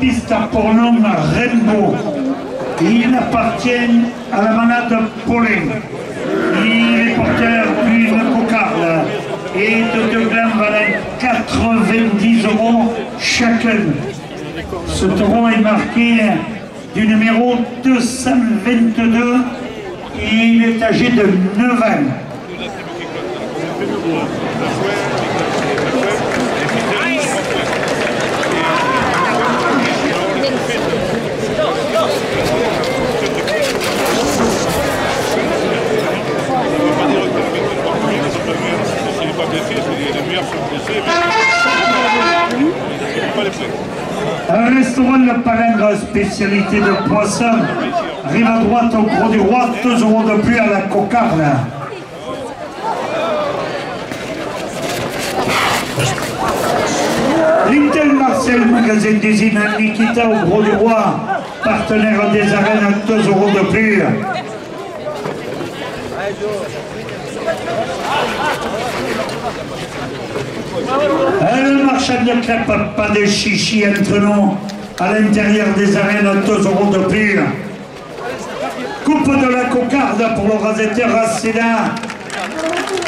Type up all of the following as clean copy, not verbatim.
piste pour nom Rainbow. Il appartient à la manade Paulin. Il est porteur d'une cocarde et de deux glands valent 90 € chacun. Ce taureau est marqué du numéro 222 et il est âgé de 9 ans. Un restaurant Le Palingre, spécialité de poisson, rive à droite au Gros du Roi, 2 € de plus à la cocarde. L'intel Marcel, magasin d'usine Nikita au Gros du Roi, partenaire des arènes, 2 € de plus. Le marchand de crêpes, pas de chichi entre nous, à l'intérieur des arènes, 2 € de plus. Coupe de la cocarde pour le rasetteur Asséna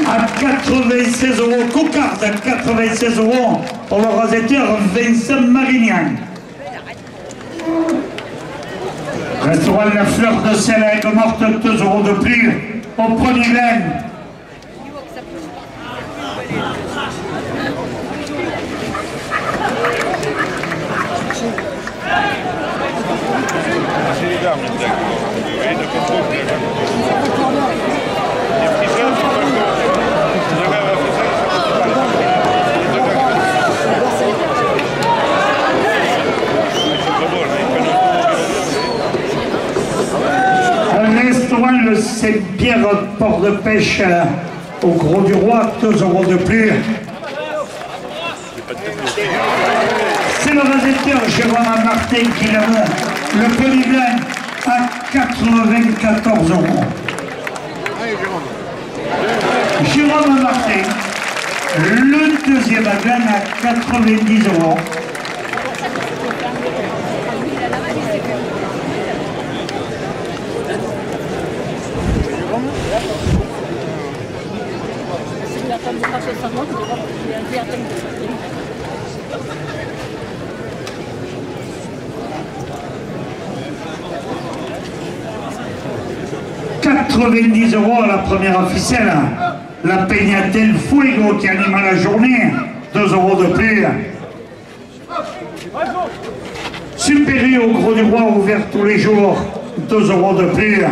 à 96 €. Cocarde à 96 € pour le rasetteur Vincent Marignan. Restaurant La Fleur de Sel à Aigues-Mortes, 2 € de plus au premier grain. Un restaurant le Saint-Pierre port de pêche au Gros du Roi, 2 € de plus. C'est le rasetteur Jérôme Martin qui l'a le polygone à 94 €. Jérôme Martin, le deuxième agane à 90 €. $90 € à la première officielle. La Peña del Fuego qui anime la journée, 2 € de plus. Supéry au Gros du Roi, ouvert tous les jours, 2 € de plus.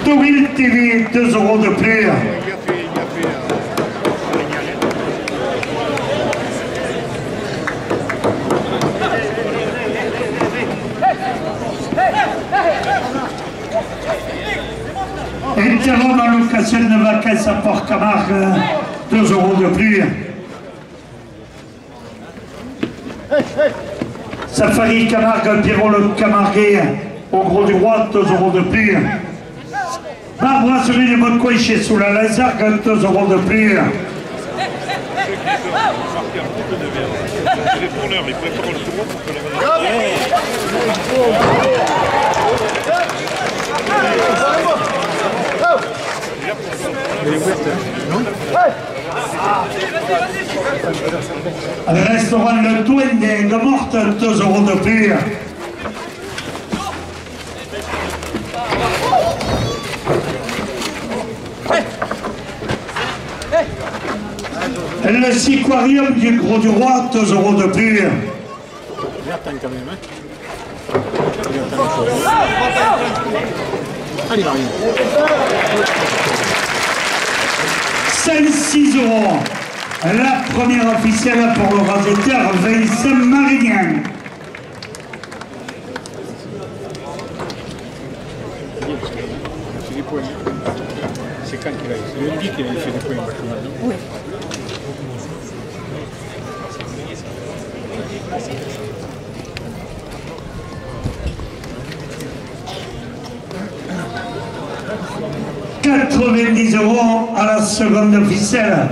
Deauville TV, 2 € de plus. Interrompt en location de vacances à Port-Camargue, 2 € de plus. Safari Camargue, Pierrot le Camarguais, au Gros du Roi, 2 € de plus. Brasserie de Bonnecoin chez sous la Lazargue, 2 € de plus. Restaurant Le Douane des Aigues-Mortes, 2 € de plus. Le Siquarium du Gros du Roi, 2 € de plus. C'est 6 €. La première officielle pour le rasetteur Vincent Marignan. C'est quand qu'il a eu. C'est lundi qu'il a fait des points. Oui. €90 à la seconde officielle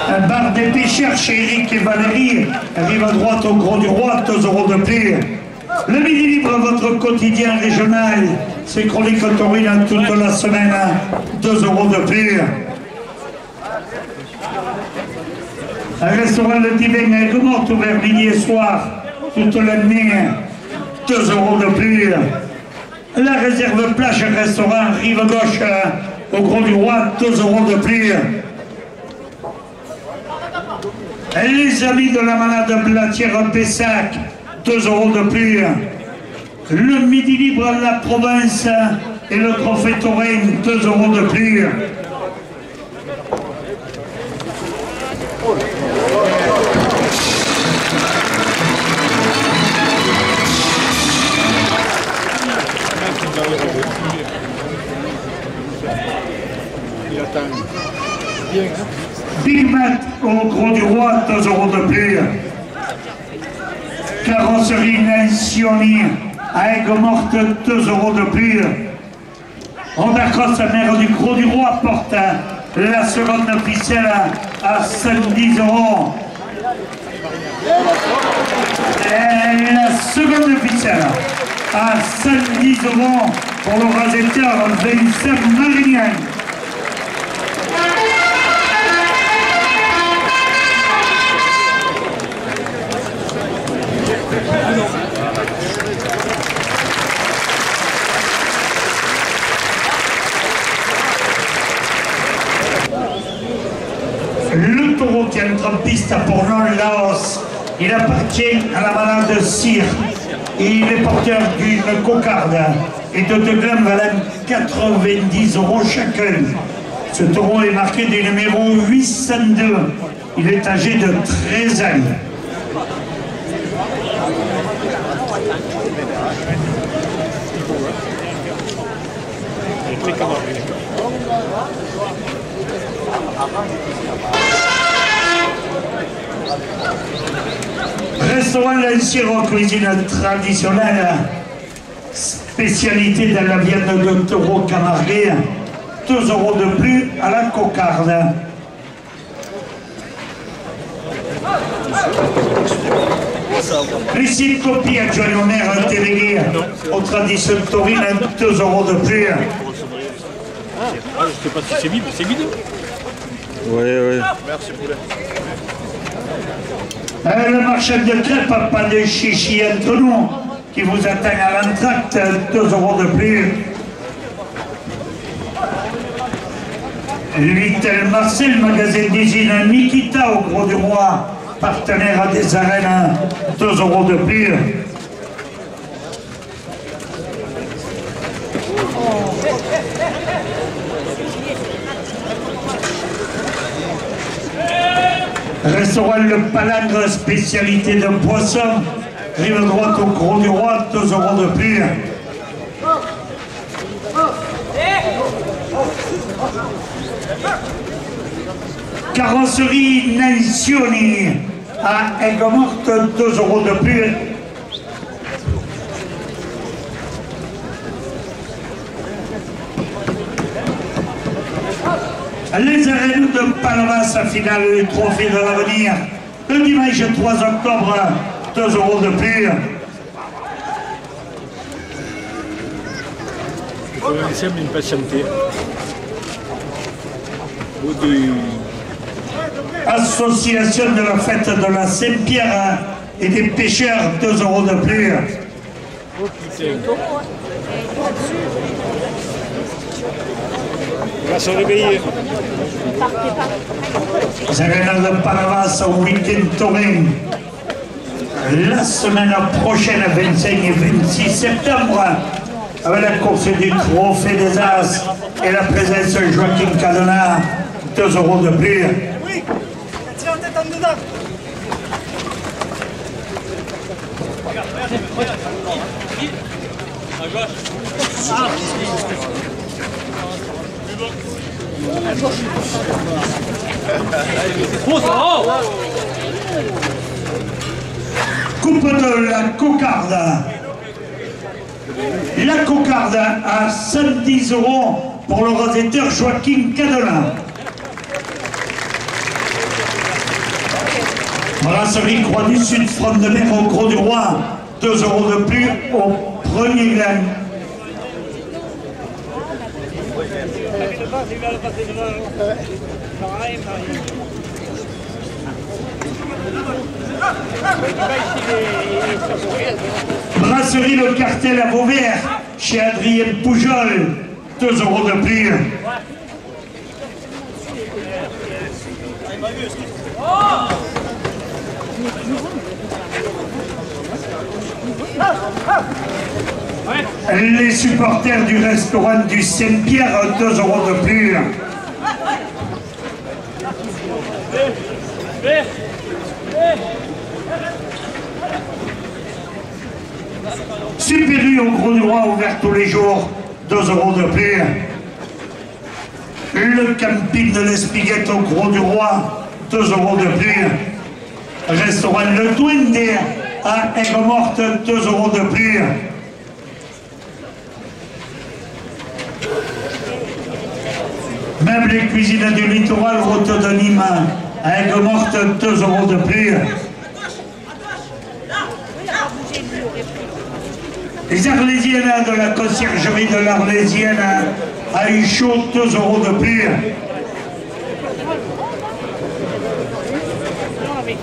Un bar des pêcheurs chez Eric et Valérie, arrive à droite au Gros du Roi, 2 € de plus. Le Midi Libre, votre quotidien régional, c'est chronique taurine toute la semaine, 2 € de plus. Un restaurant Le Divin à Aigues-Mortes, ouvert midi et soir, toute la nuit, 2 € de plus. La réserve plage restaurant, rive gauche, au Gros du Roi, 2 € de plus. Les amis de la malade Blatière Pessac, 2 € de plus. Le Midi Libre à la province et le trophée taurin, 2 € de plus. Il attend bien, hein? Big Mac au Gros du Roi, 2 € de plus. Carrosserie Nancioni à Aigues-Mortes, 2 € de plus. Robert Cross, maire du Gros du Roi, porte la seconde ficelle à 110 €. Et la seconde ficelle à 110 € pour le rasetteur Vincent Marignan. Le taureau qui entre en piste pour non-Laos, il appartient à la malade Cyr. Il est porteur d'une cocarde et de 2 grammes valant 90 € chacun. Ce taureau est marqué du numéro 802. Il est âgé de 13 ans. Restaurant Lanciero, cuisine traditionnelle, spécialité de la viande de taureau camarguais, 2 € de plus à la cocarde. Récit copie adjoint au maire délégué aux traditions taurines, 2 € de plus. Ah, je sais pas si c'est vide, Oui, oui. Merci poulet. Le marchand de crêpes, pas de chichi entre nous, qui vous attend à l'entracte, 2 € de plus. Little Marcel, magasin d'usine Nikita au Gros du Roi, partenaire des arènes, 2 € de plus. Restaurant Le Palangre, spécialité de poisson, rive droite au Gros du Roi, 2 € de plus. Carrosserie Nancioni à Aigues-Mortes, 2 € de plus. Les arènes de Palmas, finale du trophée de l'avenir, le dimanche 3 octobre, 2 € de plus. Il semble impatienté. Association de la fête de la Saint-Pierre et des pêcheurs, 2 € de plus. Oh putain. va se réveiller. S'arrêta de Palavas au week-end touring. La semaine prochaine, 25 et 26 septembre, avec la course du Trophée des As et la présence de Joaquin Cadena, 2 € de plus. Oui, tiens la tête en dedans. À gauche. Coupe de la cocarde. La cocarde à 110 € pour le rosetteur Joaquin Cadena. Brasserie Croix du Sud, front de mer au Gros du Roi, 2 € de plus au premier grain. Brasserie Le Cartel à Vauvert, chez Adrien Poujol, 2 € de plus. Les supporters du restaurant du Saint-Pierre, 2 € de plus. Super U au Gros du Roi, ouvert tous les jours, 2 € de plus. Le camping de l'Espiguette au Gros du Roi, 2 € de plus. Restaurant Le Duende à Aigues-Mortes, 2 € de plus. Meubles et cuisines du littoral, route de Nîmes à Aigues-Mortes, 2 € de plus. Les Arlésiennes de la conciergerie de l'Arlésienne à Huchot, 2 € de plus.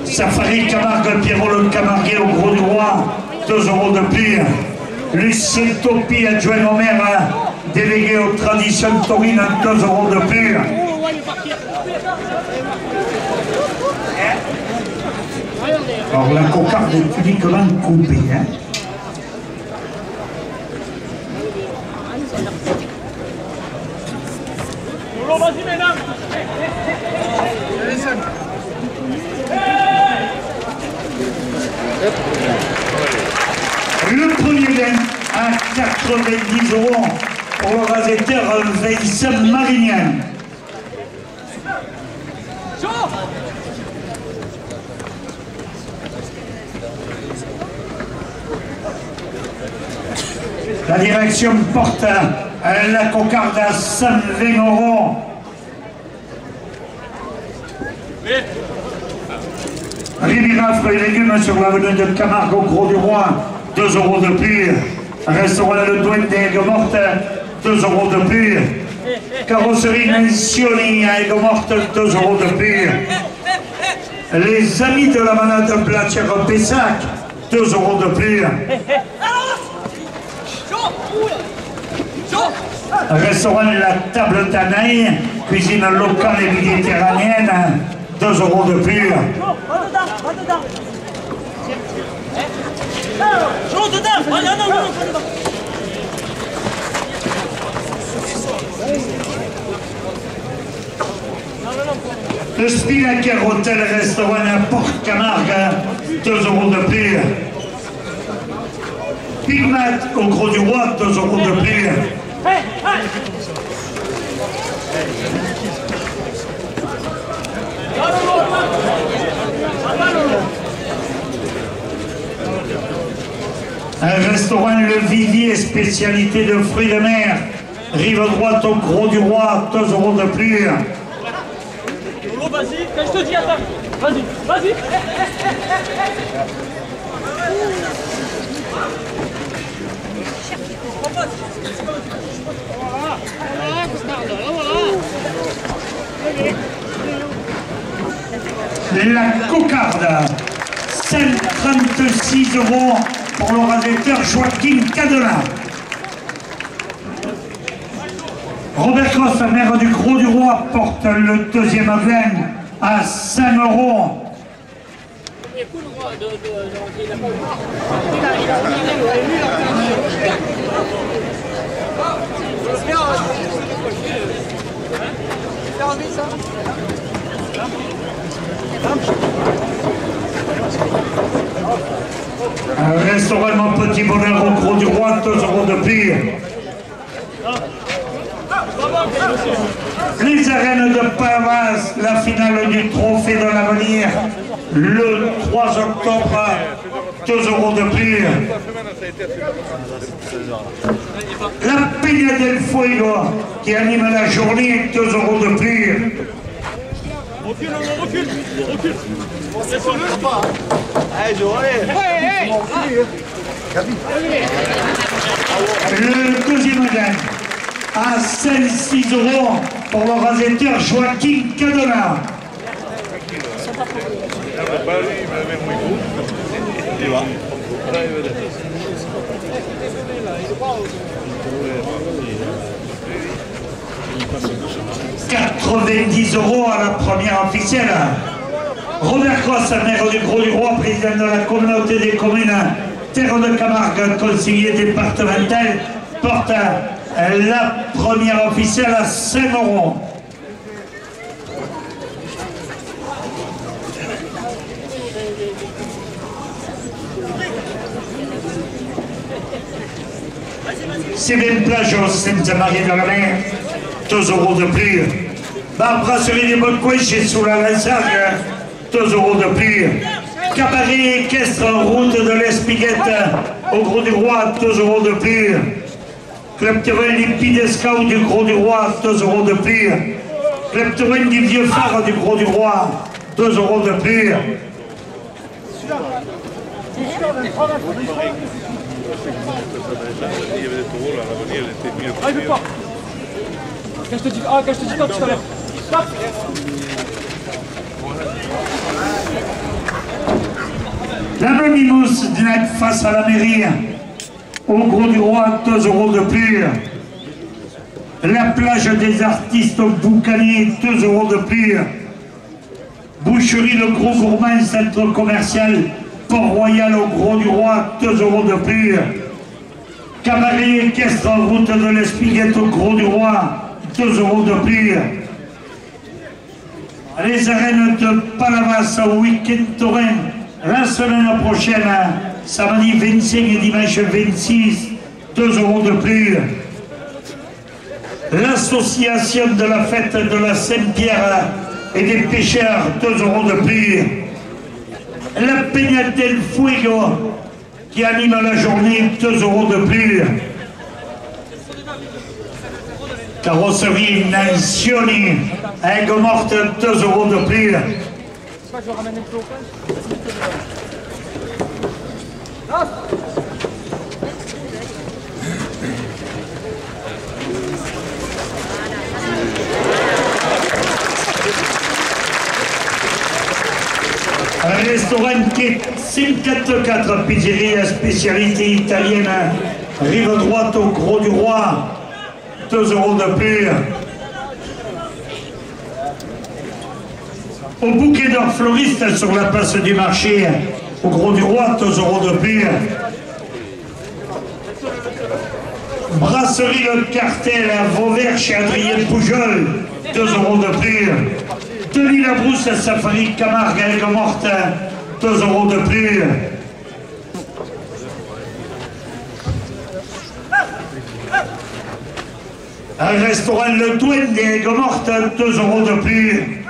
Safari Camargue, Pierrot le Camarguais au Gros du Roi, 2 € de plus. Lucien Topi, adjoint au maire, délégué aux traditions taurines, 2 € de plus. Alors la cocarde est uniquement coupée. Hein. Vas-y, mesdames. Le premier gain à 90 € pour le rasetteur Vincent Marignan. La direction porte la cocarde à 120 €. Riviera fruits et légumes sur l'avenue de Camargue au Gros du Roi, 2 € de plus. Restaurant Le Duende d'Aigues-Mortes, 2 € de plus. Carrosserie Menzioni à Aigues-Mortes, 2 € de plus. Les amis de la manade Blatière-Pessac, 2 € de plus. Restaurant La Table Tanaï, cuisine locale et méditerranéenne, 2 € de plus. Va dedans. Non, dedans. Non, pas dedans. Le Spinaker Hôtel Restaurant à Port-Camargue, 2 € de plus. Pigmat au Gros du Roi, 2 € de plus. Un restaurant Le Vivier, spécialité de fruits de mer, rive droite au Gros du Roi, 2 € de plus. Vas-y, quand je te dis attends, vas-y. La cocarde, 136 € pour le rasetteur Joaquin Cadena. Robert Cross, maire du Gros du Roi, porte le deuxième Madeleine à 5 €. Un restaurant Mon Petit Bonheur au Gros du Roi, 2 € de pire. Les arènes de Palavas, la finale du Trophée de l'Avenir, le 3 octobre, 2 € de pire. La Peña del Fuego, qui anime la journée, 2 € de pire. Recule. Le deuxième gagne à 6 € pour le rasetteur Joaquin Cadona. « 90 € à la première officielle. Robert Cross, maire du Gros du Roi, président de la communauté des communes Terre de Camargue, conseiller départemental, porte la première officielle à 5 €. C'est bien plage au Sainte-Marie-de-la-Mer, 2 € de plus. Brasserie des Bonnes Couches sous la Lansague, 2 € de plus. Cabaret équestre, route de l'Espiguette, au Gros du Roi, 2 € de plus. Club terrain des Pieds Scouts du Gros du Roi, 2 € de plus. Club terrain du Vieux Phare du Gros du Roi, 2 € de plus. Arrive pas. Quand je te dis quand tu t'enlèves. L'Anonymous Night face à la mairie, au Gros du Roi, 2 € de plus. La plage des artistes au Boucanier, 2 € de plus. Boucherie Le Gros Gourmand, centre commercial Port-Royal au Gros du Roi, 2 € de plus. Cabaret équestre, route de l'Espiguette au Gros du Roi, 2 € de plus. Les arènes de Palavas au week-end taurin, la semaine prochaine, samedi 25 et dimanche 26, 2 € de plus. L'association de la fête de la Saint-Pierre et des pêcheurs, 2 € de plus. La Peña del Fuego, qui anime la journée, 2 € de plus. Carrosserie Nazioni, Aigues Mortes, 2 € de plus. Un restaurant qui est 54, pizzeria spécialité italienne, rive droite au Gros du Roi, 2 € de plus. Au Bouquet d'Or Floriste sur la place du marché, au Gros du Roi, 2 € de plus. Brasserie Le Cartel à Vauvert chez Adrien Poujol, 2 € de plus. Denis Labrousse à Safari Camargue à Aigues Mortes, 2 € de plus. Un restaurant Le Douane des Aigues Mortes, 2 € de plus.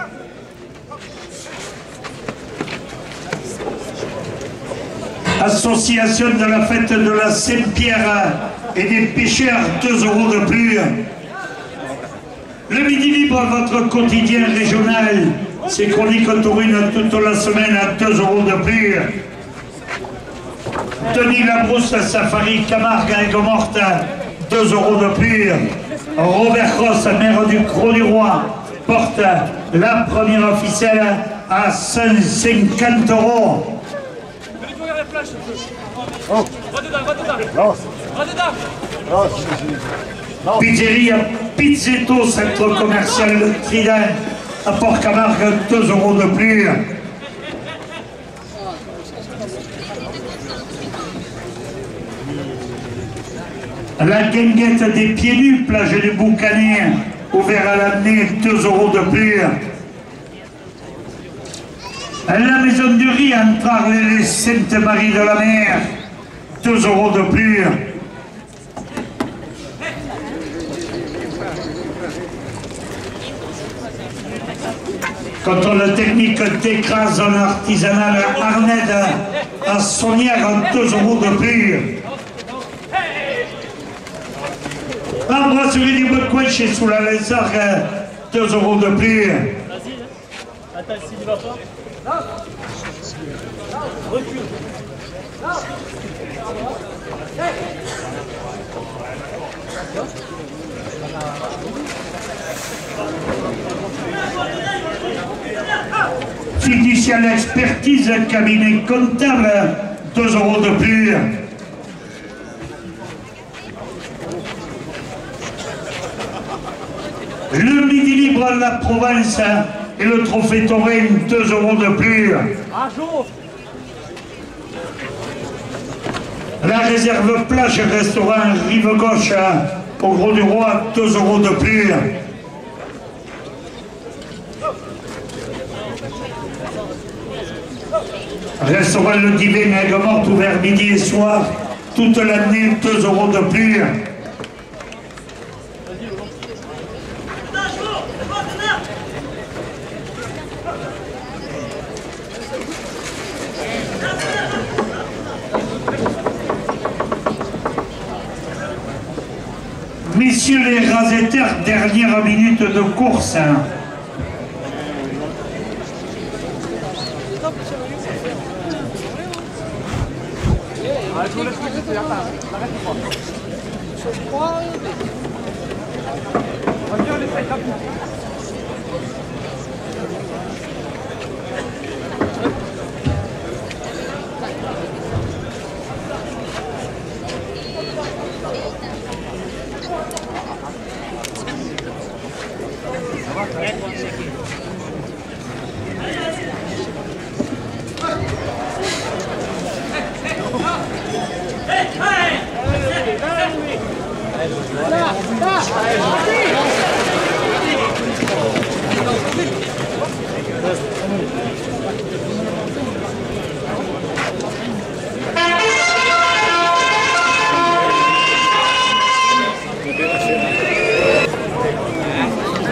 Association de la fête de la Saint-Pierre et des pêcheurs, 2 € de plus. Le Midi Libre, votre quotidien régional, c'est chroniques taurines toute la semaine à 2 € de plus. Denis Labrousse, Safari Camargue à Aigues Mortes, 2 € de plus. Robert Cross, maire du Gros du Roi, porte la première officielle à 150 €. Va dedans. Pizzeria Pizzetto, centre commercial Le Trident, à Port-Camargue, 2 € de plus. La Guinguette des Pieds Nus, plage du Boucanet, ouvert à l'année, 2 € de plus. La Maison du Riz, entre les Sainte-Marie de la Mer, 2 € de plus. Contrôle technique d'écrase en artisanal Arned à Saunière, 2 € de plus. La brasserie du Bois chez sous la Lézargue, 2 € de plus. Attends, s'il y va pas. Là. Recule. Là. Fiducial expertise, cabinet comptable, 2 € de plus. Le Midi Libre à la Provence et le Trophée Taurin, 2 € de plus. La réserve plage restaurant Rive Gauche au Gros du Roi, 2 € de plus. Restaurant Le Divin Aigues-Mortes ouvert midi et soir toute l'année, 2 € de plus. Messieurs les rasetteurs, dernière minute de course.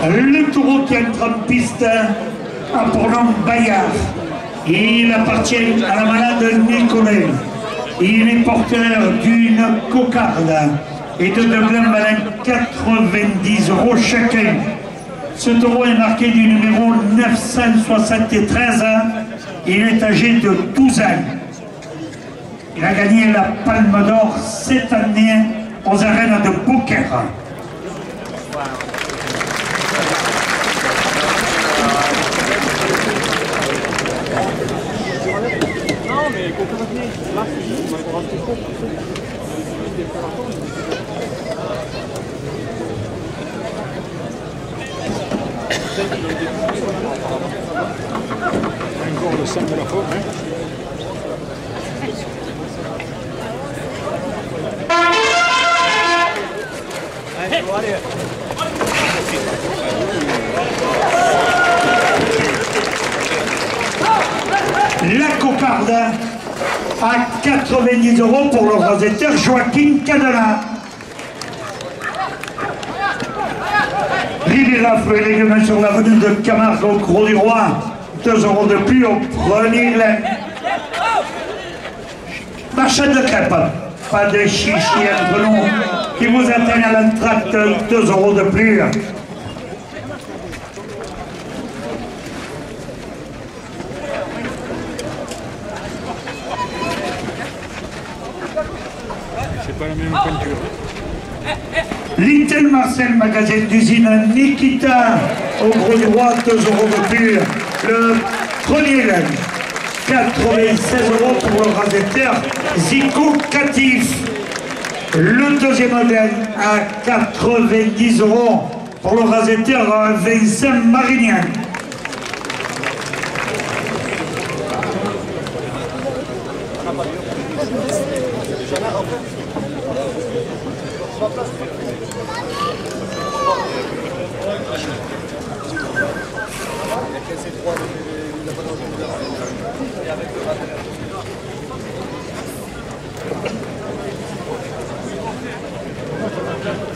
Le taureau qui entre en piste à Bournon-Bayard. Il appartient à la malade Nicolet. Il est porteur d'une cocarde et de deux glands malins, 90 € chacun. Ce taureau est marqué du numéro 973. Il est âgé de 12 ans. Il a gagné la Palme d'Or cette année aux arènes de Beaucaire. Encore le sang de la faute, hein. La cocarde à 90 € pour le rosetteur Joaquin Cadena. Riviera Fleury et légumes sur l'avenue de Camargue au Gros du Roi, 2 € de plus au premier lait. Marchand de crêpes, pas de chichi entre nous, qui vous atteignent à l'entracte, 2 € de plus. C'est pas la même peinture. Little Marcel, magasin d'usine Nikita, au Gros du Roi, 2 € de plus. Le premier laine, 96 € pour le rasetteur Zico Catif. Le deuxième laine à 90 € pour le rasetteur Vincent Marignan.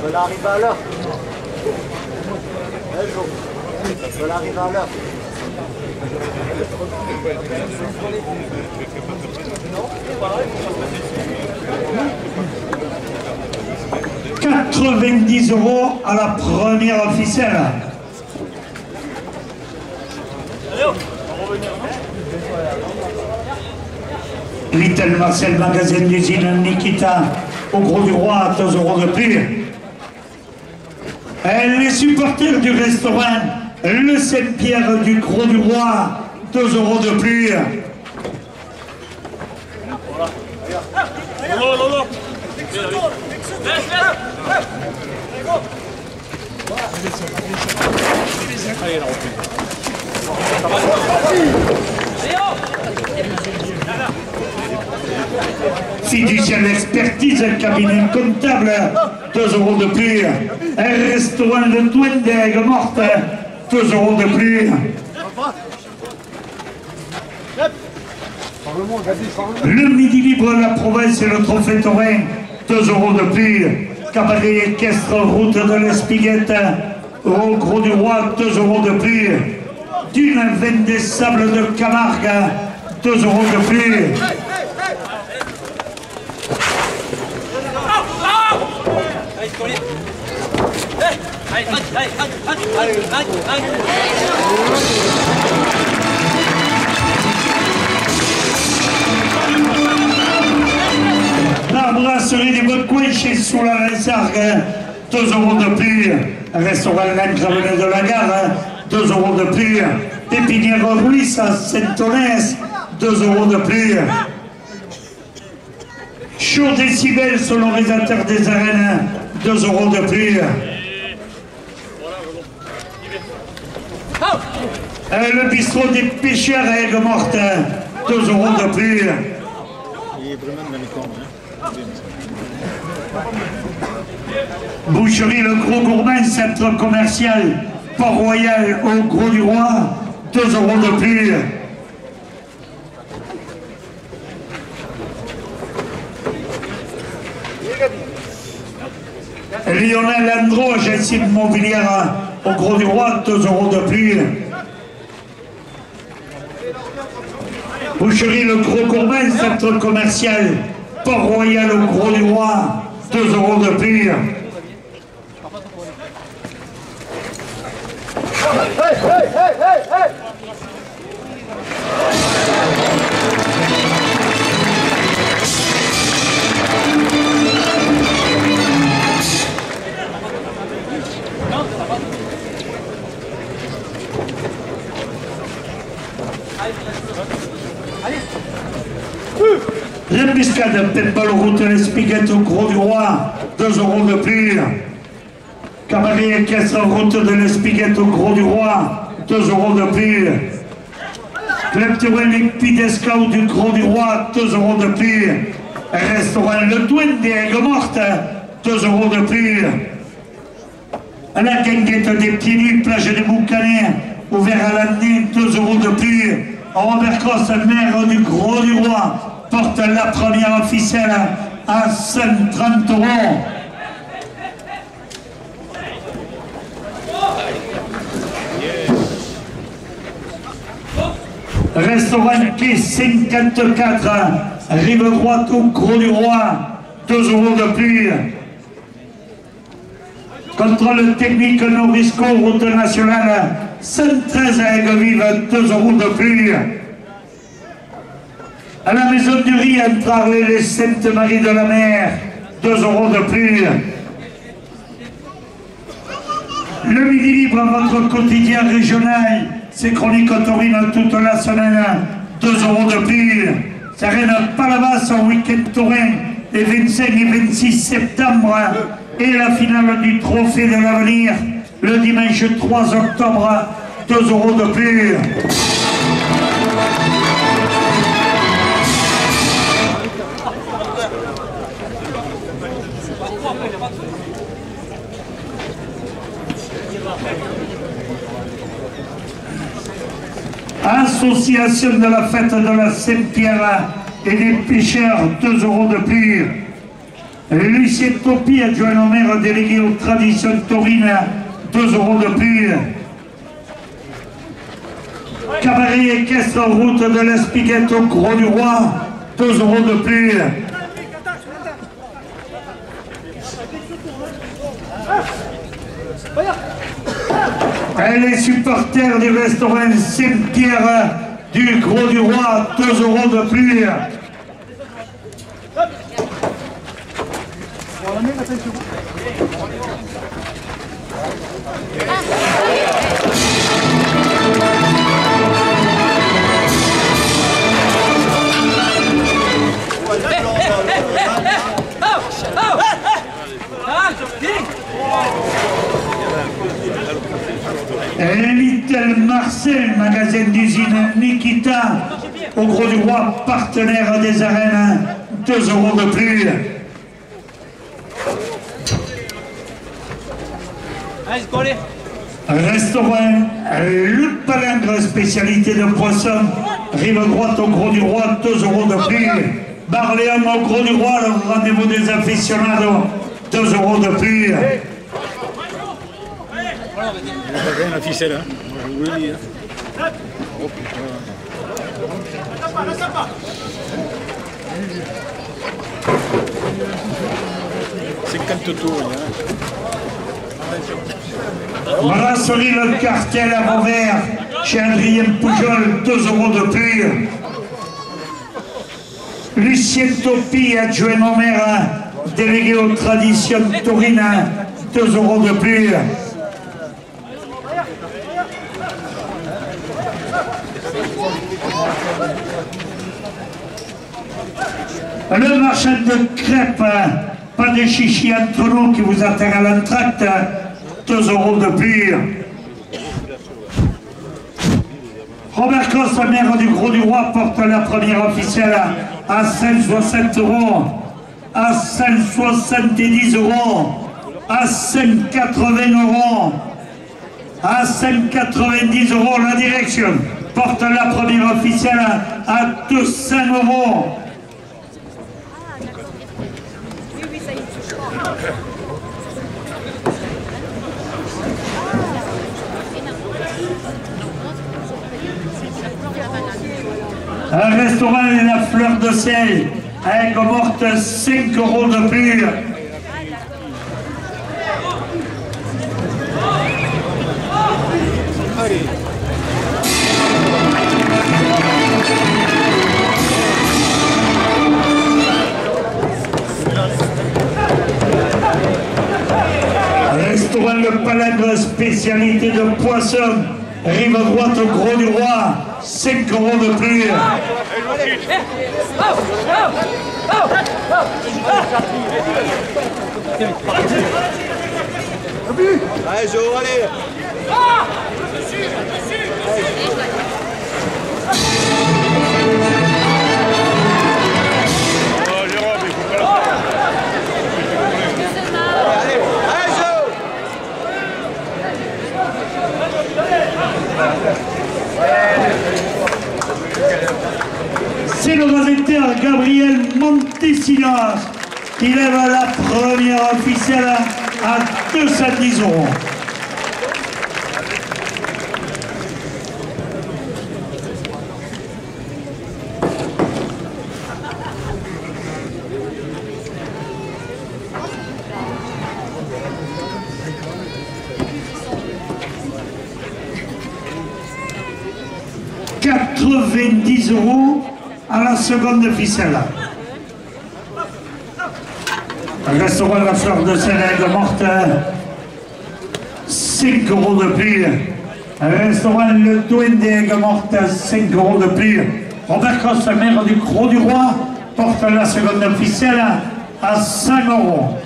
On arrive à l'heure. On arrive à l'heure. €90 à la première officielle. Little Marcel, magasin d'usine Nikita, au Gros du Roi, 2 € de plus. Les supporters du restaurant Le Saint-Pierre du Gros du Roi, 2 € de plus. Fiducial expertise, cabinet comptable, 2 € de plus. Un restaurant Le Douane d'Aigues Mortes, 2 € de plus. Le Midi Libre, la province et le Trophée Taurin, 2 € de plus. Cabaret équestre, route de l'Espiguette, au Gros du Roi, 2 € de plus. Dune Vin des Sables de Camargue, 2 € de plus. La brasserie des Bois-de-Couin chez sous la Rinsargue, 2 € de plus. Restaurant l'Ancre de la Gare, 2 € de plus. Pépinière Ruisse à Saint-Onès, 2 € de plus. Chaud décibel sonorisateur des arènes, 2 € de plus. Le bistrot des pêcheurs à Aigues Mortes, 2 € de plus. Boucherie Le Gros Gourmand, centre commercial Port-Royal au Gros du Roi, 2 € de plus. Lionel Andro, agence immobilière au Gros du Roi, 2 € de plus. Boucherie Le Gros Gourmand, centre commercial Port-Royal au Gros du Roi, 2 € de plus. L'embuscade Pembal route l'Espiguette au Gros du Roi, 2 € de plus. Cabaret équestre route de l'Espiguette au Gros du Roi, 2 € de plus. Club Tourelle Pidescao du Gros du Roi, 2 € de plus. Restaurant Le Douane des Aigues Mortes, 2 € de plus. La guinguette des Pieds Nus, plage des Boucanets, ouvert à l'année, 2 € de plus. Robert Cross, maire du Gros du Roi, porte la première officielle à 130 €. Restaurant Quai 54, rive droite au Gros du Roi, 2 € de plus. Contrôle technique Norisco, route nationale 113 à Aigues-Vives, 2 € de plus. À la maison du riz, entre Arles et Sainte-Marie de la Mer, 2 € de plus. Le Midi Libre, votre quotidien régional, c'est chroniques taurines toute la semaine, 2 € de plus. S'arrête Palavas en week-end taurin, les 25 et 26 septembre, et la finale du Trophée de l'Avenir, le dimanche 3 octobre, 2 € de plus. Association de la fête de la Saint-Pierre et des pêcheurs, 2 € de plus. Lucien Topi, adjoint au maire délégué aux traditions taurines, 2 € de plus. Cabaret équestre route de l'Espiguette au Gros du Roi, 2 € de plus. Et les supporters du restaurant Saint-Pierre du Gros du Roi, 2 € de plus. Little Marcel, magasin d'usine Nikita, au Gros du Roi, partenaire des arènes, 2 € de plus. Restaurant Le Palingre, spécialité de poisson, rive droite au Gros du Roi, 2 € de plus. Barléon au Gros du Roi, le rendez-vous des aficionados, 2 € de plus. La ficelle, hein. Oui, hein. Oh putain. 50 tours, hein. Brasserie Le Cartel à Vauvert, chez Adrien Poujol, 2 € de plus. Lucien Topi, adjoint au maire, délégué aux traditions taurines, 2 € de plus. Le marchand de crêpes, pas de chichi entre nous qui vous attend à l'entracte, 2 € de plus. Robert Coste, maire du Gros du Roi, porte la première officielle à 160 €, à 170 €, à 180 €, à 190 € la direction. Porte la première officielle à 200 €. Un restaurant et la fleur de sel, à Aigues-Mortes, 5 € de plus. Restaurant Le Palingre, spécialité de poisson, rive droite au Gros du Roi, 5 € de plus. Allez, Jo, allez. C'est le gazetteur Gabriel Montesinos qui lève la première officielle à 210 €. €90 à la seconde ficelle. Restaurant La Fleur de Sel à Aigues-Mortes, 5 € de plus. Restaurant Le Douane des Aigues-Mortes, 5 € de plus. Robert Coste, maire du Gros du Roi, porte la seconde ficelle à 100 €.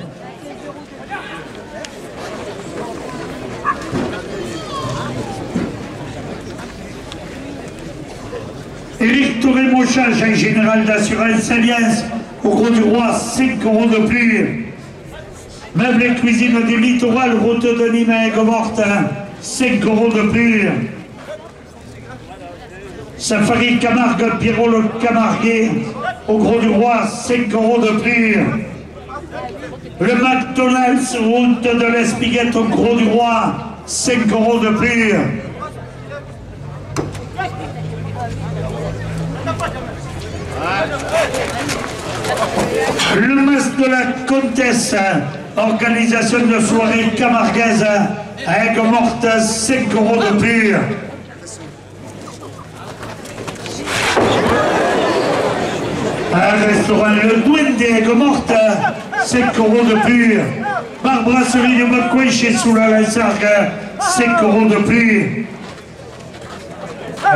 Éric Touré-Mochage, un général d'assurance Alliance, au Gros du Roi, 5 € de plus. Meubles et cuisine du littoral, route de Nîmes à Aigues-Mortes, 5 € de plus. Safari Camargue, Pierrot le Camarguais, au Gros du Roi, 5 € de plus. Le McDonald's, route de l'Espiguette, au Gros du Roi, 5 € de plus. Le Mas de la Comtesse, organisation de soirée camarguaise à Aigues-Mortes, 5 € de plus. Un restaurant Le Duende Aigues-Mortes, 5 € de plus. Bar brasserie de Macoué chez Soula-la-Sargue, 5 € de plus.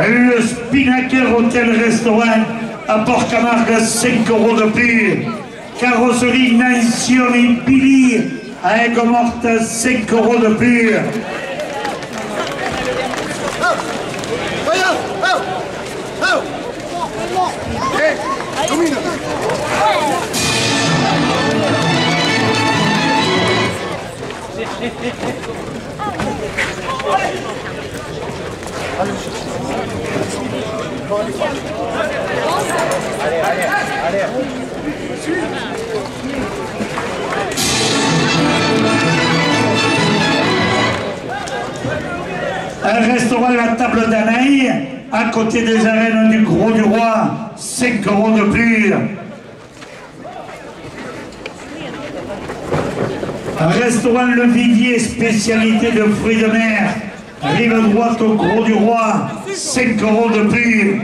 Le Spinnaker Hôtel-Restaurant à Port-Camargue, 5 € de plus. Carrosserie Nation et Billy à Aigues-Mortes, 5 € de plus. Un restaurant La Table d'Anaï, à côté des arènes du Gros du Roi, 5 € de plus. Un restaurant Le Vivier, spécialité de fruits de mer, rive droite au Gros du Roi, 5 € de plus.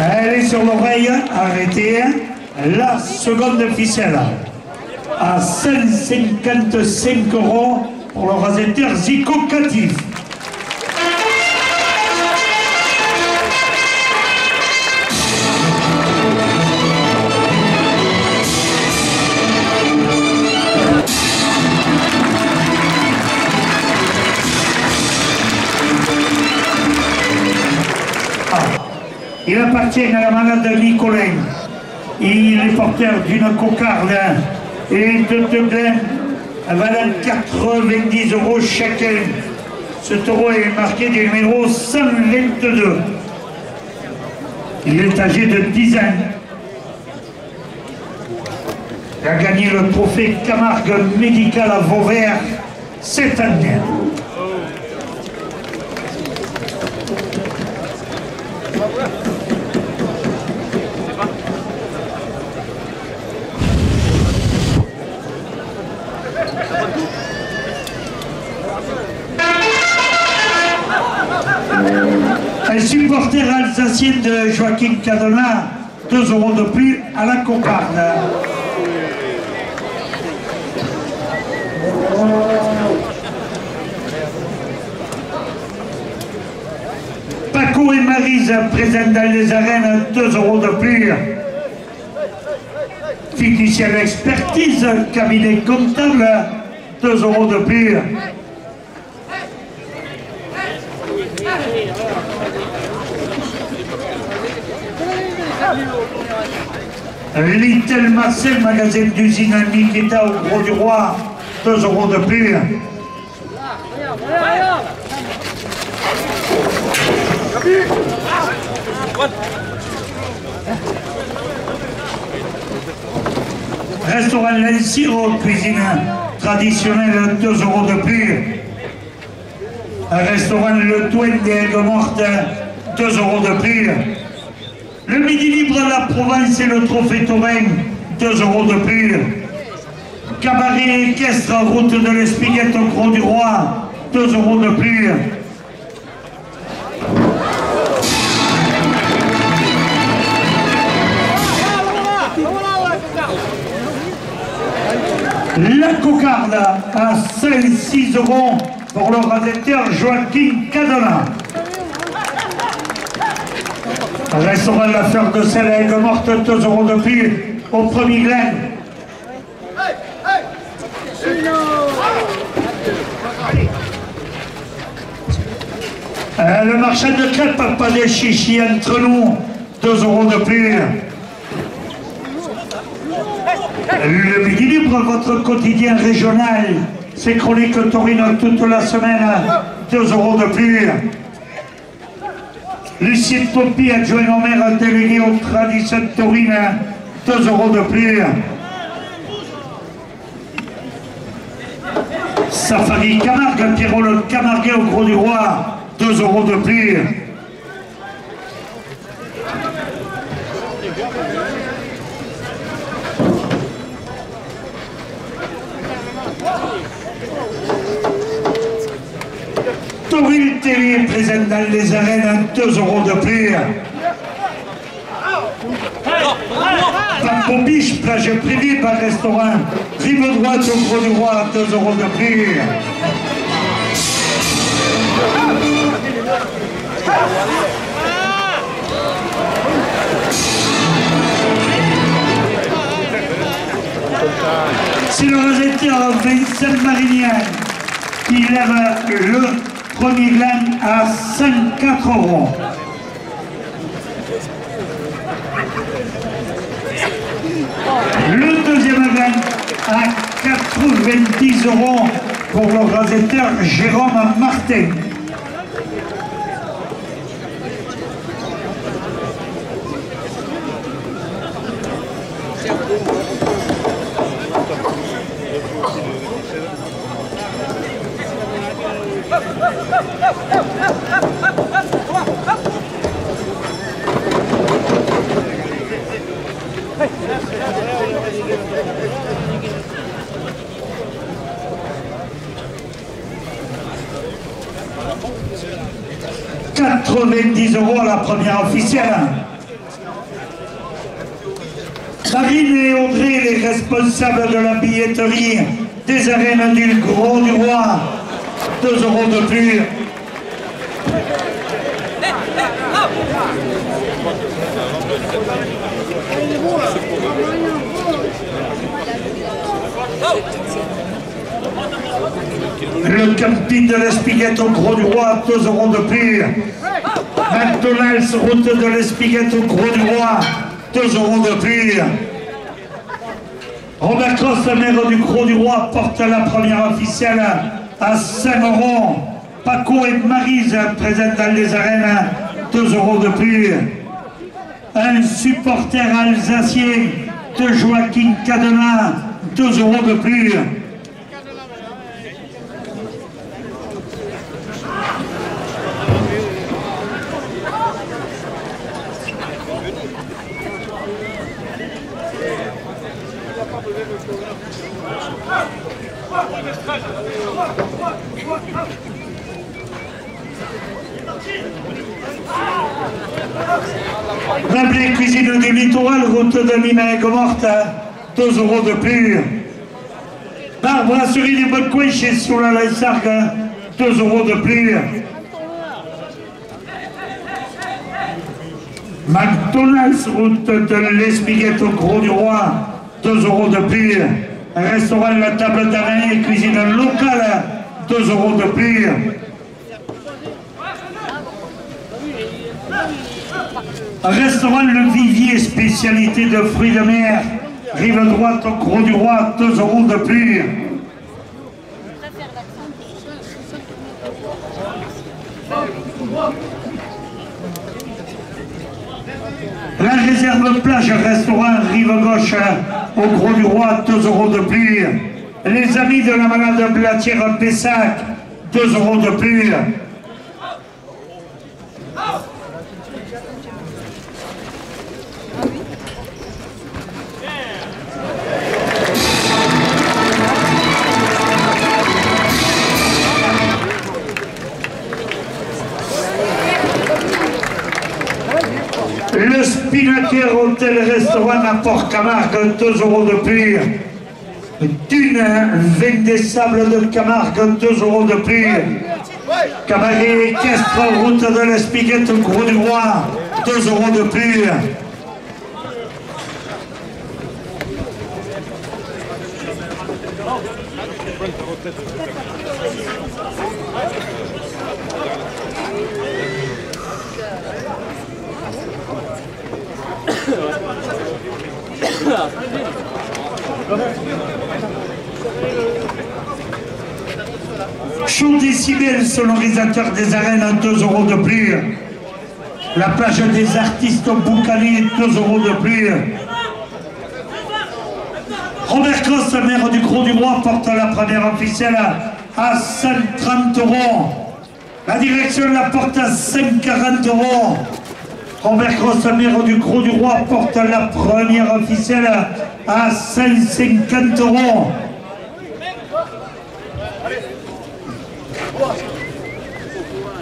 Elle est sur l'oreille, arrêtez, la seconde ficelle à 155 € pour le rasetteur Zico-Catif. Il appartient à la malade Nicolin. Il est porteur d'une cocarde et de deux grains valant 90 € chacun. Ce taureau est marqué du numéro 122. Il est âgé de 10 ans. Il a gagné le trophée Camargue médical à Vauvert cette année. Un supporter alsacien de Joachim Cadena, 2 € de plus à la cocarde. Paco et Maryse présents dans les arènes, 2 € de plus. Fiduciaire expertise, cabinet comptable, 2 € de plus. Little Marcel, magasin d'usine Nikita au Gros du Roi, 2 € de plus. Restaurant L'Ensiro, cuisine traditionnelle, 2 € de plus. Un restaurant Le Duende Aigues-Mortes, 2 € de plus. Le Midi Libre à la Provence et le Trophée Taurin, 2 € de plus. Cabaret équestre, route de l'Espiguette au Gros du Roi, 2 € de plus. La cocarde à 6 euros pour le rasetteur Joaquin Cadona. Restaurant La Fleur de Sel à Aigues-Mortes, 2 euros de plus au premier Glen. Le marchand de crêpes, pas de chichi entre nous, 2 euros de plus. Le Midi Libre, votre quotidien régional, c'est chronique Torino toute la semaine, 2 euros de plus. Lucien Popi, adjoint au maire délégué aux traditions de Torino, 2 euros de plus. Safari Camargue, Pierrot le Camarguais au Gros du Roi, 2 euros de plus. Toril Télé présente dans les arènes, 2 euros de plus. Pampo Biche, plage privée par restaurant. Rive droite au Gros du Roi, 2 euros de plus. C'est le rasetteur Vincent Marignan qui lève le premier Glen à 5,4 euros. Le deuxième Glen à 90 euros pour le rasetteur Jérôme Martin. « 90 euros à la première officielle. Marine et Audrey, les responsables de la billetterie des arènes du Gros du Roi, 2 euros de plus. Le camping de l'Espiguette au Gros du Roi, 2 euros de plus. McDonald's, route de l'Espiguette au Gros du Roi, 2 euros de plus. Robert Cross, le maire du Gros du Roi, porte la première officielle à 5 euros. Paco et Maryse présents dans les arènes, 2 euros de plus. Un supporter alsacien de Joaquin Cadena, 2 euros de plus. Meublé cuisine du littoral, route de Nîmes à Aigues-Mortes, 2 euros de plus. Bar brasserie du Bon Coin chez Soula la Sargue, 2 euros de plus. McDonald's, route de l'Espiguette au Gros du Roi, 2 euros de plus. Restaurant La Table d'Araignée, cuisine locale, 2 euros de plus. Restaurant Le Vivier, spécialité de fruits de mer, rive droite au Gros du Roi, 2 euros de plus. La réserve plage, restaurant rive gauche au Gros du Roi, 2 euros de plus. Les amis de la malade Blatière Pessac, 2 euros de plus. Le Spinaker Hôtel Restaurant à Port-Camargue, 2 euros de plus. D'une veine des sables de Camargue, 2 € de plus. Cabaret équestre, route de l'Espiguette, Gros du Roi, 2 € de plus. Chaud décibel, sonorisateur des arènes, 2 € de plus. La plage des artistes Boucalé, 2 € de plus. Robert Cross, maire du Gros du Roi, porte la première officielle à 130 €. La direction la porte à 140 €. Robert Cross, maire du Gros du Roi, porte la première officielle à 150 €.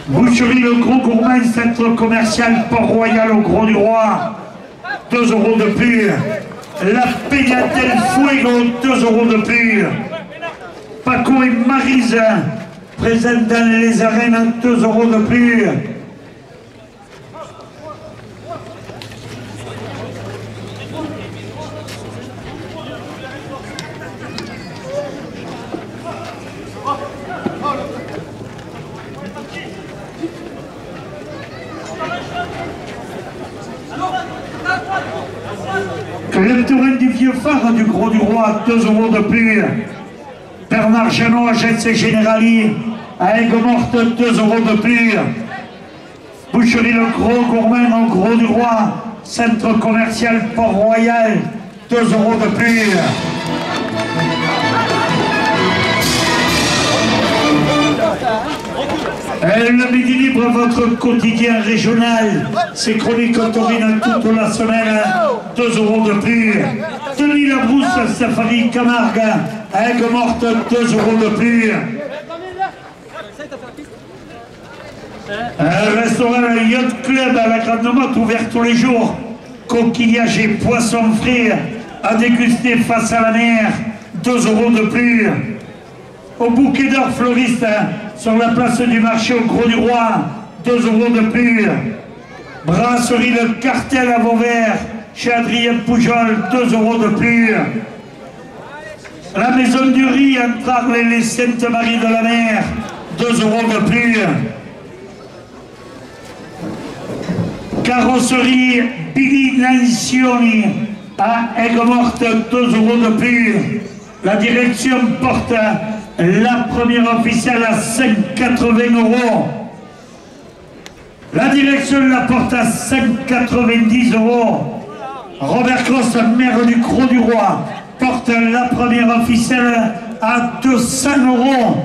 Boucherie Le Gros Gourmand, centre commercial Port-Royal au Gros du Roi, 2 € de plus. La Peña del Fuego, 2 € de plus. Paco et Maryse, présents dans les arènes, 2 € de plus. Le Tourin du Vieux Phare du Gros du Roi, 2 € de plus. Bernard Janot, agence Générali, à Aigues-Mortes, 2 € de plus. Boucherie Le Gros Gourmand au Gros du Roi, centre commercial Port-Royal, 2 € de plus. Le Midi Libre, votre quotidien régional, c'est chronique taurine toute la semaine, 2 € de plus. Denis Labrousse, Safari Camargue, à Aigues-Mortes, 2 € de plus. Restaurant Yacht Club à la Grande Motte, ouvert tous les jours. Coquillages et poissons frais à déguster face à la mer, 2 € de plus. Au Bouquet d'Or Floriste, sur la place du marché au Gros du Roi, 2 € de plus. Brasserie Le Cartel à Vauvert, chez Adrien Poujol, 2 € de plus. La Maison du Riz entre Arles et les Sainte-Marie de la Mer, 2 € de plus. Carrosserie Billy Nancioni à Aigues-Mortes, 2 € de plus. La direction porte la première officielle à 180 €. La direction la porte à 190 €. Robert Cross, maire du Gros du Roi, porte la première officielle à 200 €.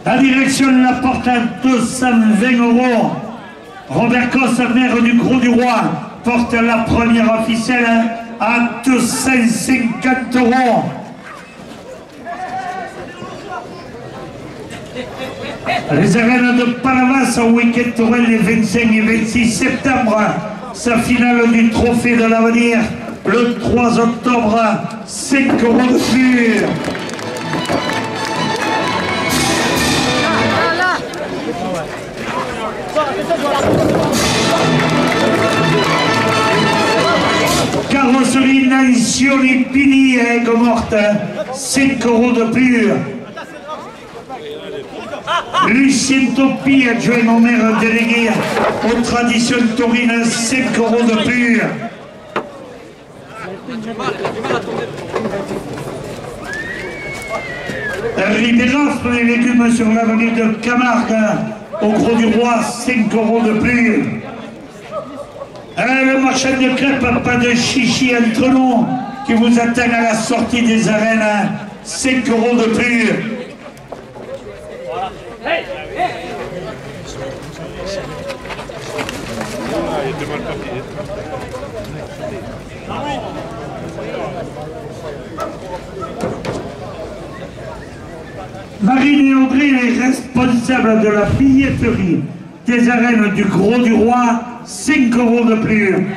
La direction la porte à 220 €. Robert Cross, maire du Gros du Roi, porte la première officielle à 250 €. Les arènes de Palavas au week-end taurin les 25 et 26 septembre. Sa finale du Trophée de l'Avenir le 3 octobre, 5 € de plus. Carrosserie Nancioni Pini à Aigues-Mortes, 5 € de plus. Lucien Topi, adjoint au maire délégué aux traditions taurines, 5 € de plus. Ribéras, les légumes sur l'avenue de Camargue, au Gros du Roi, 5 € de plus. Le marchand de crêpes, pas de chichi entre nous, qui vous attend à la sortie des arènes, 5 € de plus. Marine et Audrey, les responsables de la billetterie des arènes du Gros du Roi, 5 € de plus.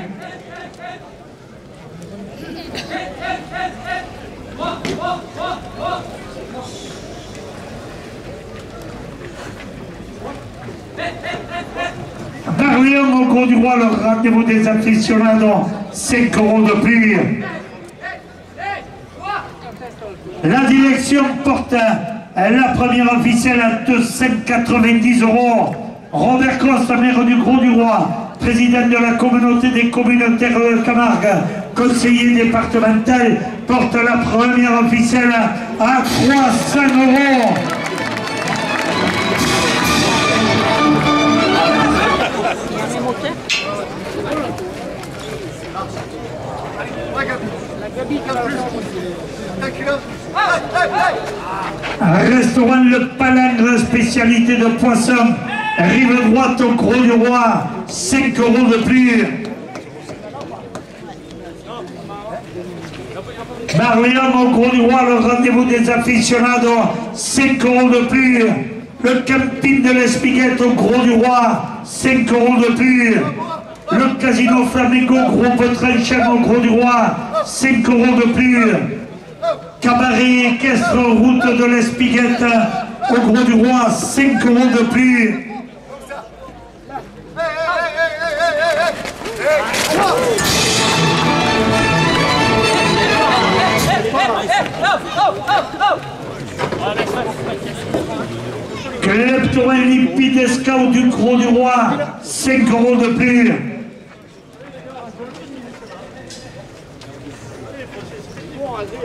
Barléon au Gros du Roi, le rendez-vous des aficionados, 5 € de plus. La direction porte la première officielle à 290 €. Robert Coste, maire du Gros du Roi, président de la communauté des communautaires de Camargue, conseiller départemental, porte la première officielle à 300 €. Restaurant Le Palangre, spécialité de poisson, rive droite au Gros du Roi, 5 € de plus. Barléon au Gros du Roi, le rendez-vous des aficionados, 5 € de plus. Le camping de l'Espiguette au Gros du Roi, 5 € de plus. Le casino Flamengo, groupe Tranchant au Gros du Roi, 5 € de plus. Cabaret équestre, route de l'Espiguette au Gros du Roi, 5 € de plus. Club Tourin Limpide Scout du Gros du Roi, 5 € de plus.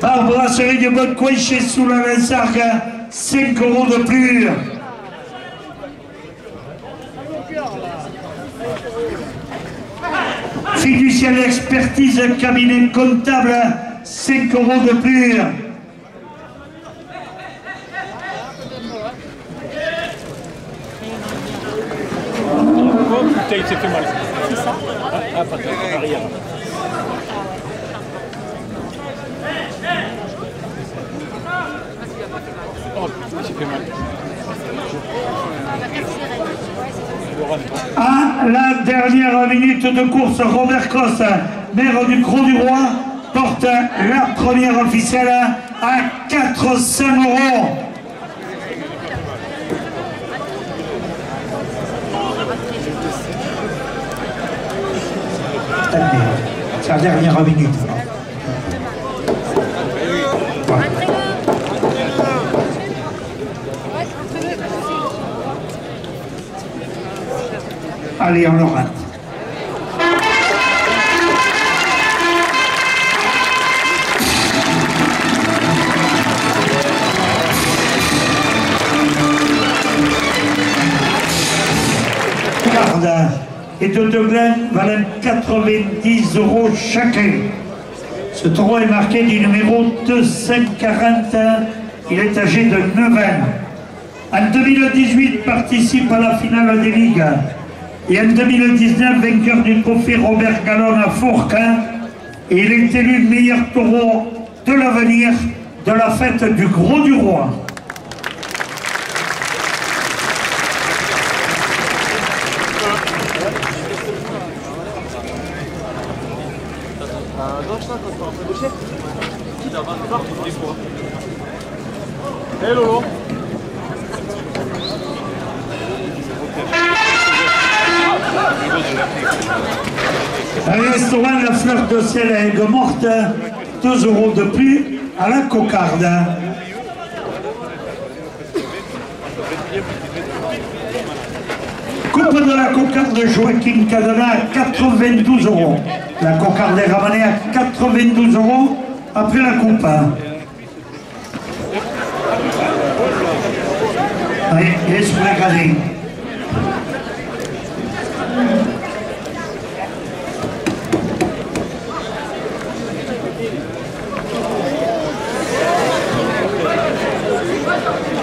Par brasserie de Bonnecoin chez sous la Lansargue, 5 € de plus. Fiducial expertise cabinet comptable, 5 € de plus. Putain, il s'est fait mal. C'est ça? Ah, pas arrière. Oh, il s'est fait mal. À la dernière minute de course, Robert Coste, maire du Gros du Roi, porte la première officielle à 400 €. C'est la dernière minute. Allez, on le rate. Garde et de Glen valent 90 € chacun. Ce taureau est marqué du numéro 240. Il est âgé de 9 ans. En 2018, participe à la finale des ligues. Et en 2019, vainqueur du trophée Robert Gallon à Fourquin. Et il est élu meilleur taureau de l'avenir de la fête du Gros du Roi. Hé Lolo. Un restaurant La Fleur de Ciel à Aigues-Mortes, 2 € de plus à la cocarde. Coupe de la cocarde de Joaquin Cadena à 92 €. La cocarde est ramenée à 92 € après la coupe. Allez, il est sous la gradine.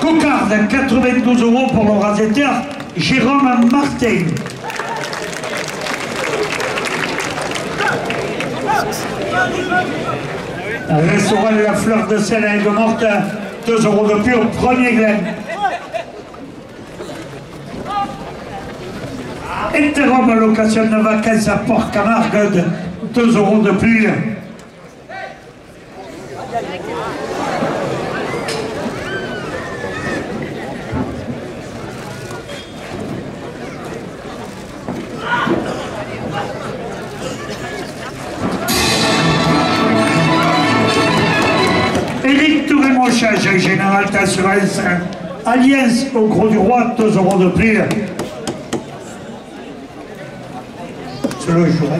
Cocarde, 92 € pour le rasetteur Jérôme Martin. Restaurant La Fleur de Ciel à Aigues-Mortes, 2 € de plus au premier Glen. Interrompt location de vacances à Port-Camargue, 2 € de plus. Avantage général d'assurance. Alliance au Gros du Roi, 2 € de prix. C'est le jour.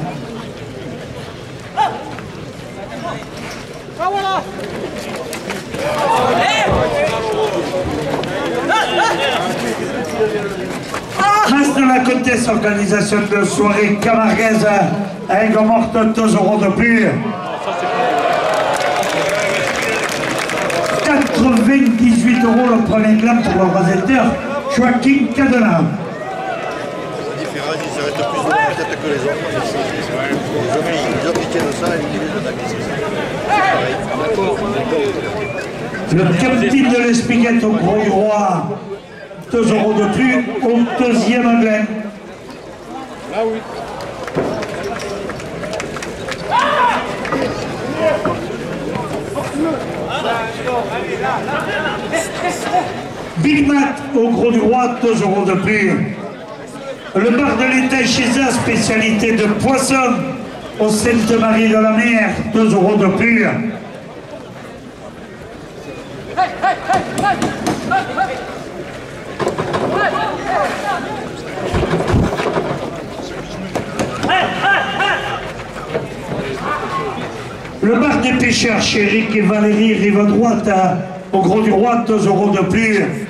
Mas de la Comtesse, organisation de soirée camarguaise à Aigues-Mortes, 2 € de plus. 98 € le premier glam pour le récepteur, Joaquin Cadena. La différence, il s'arrête plus de peut-être que les autres. Les autres, ils tiennent ça et les attaquent. Le capitaine de l'Espiguette au Gros du Roi, 2 € de plus au deuxième glam. Ah oui. Big Mac au Gros du Roi, 2 € de plus. Le bar de l'État chez A, spécialité de poisson au Sainte-Marie de la Mer, 2 € de plus. Le bar des pêcheurs chez Eric et Valérie, rive droite, au Gros du Roi, 2 € de plus.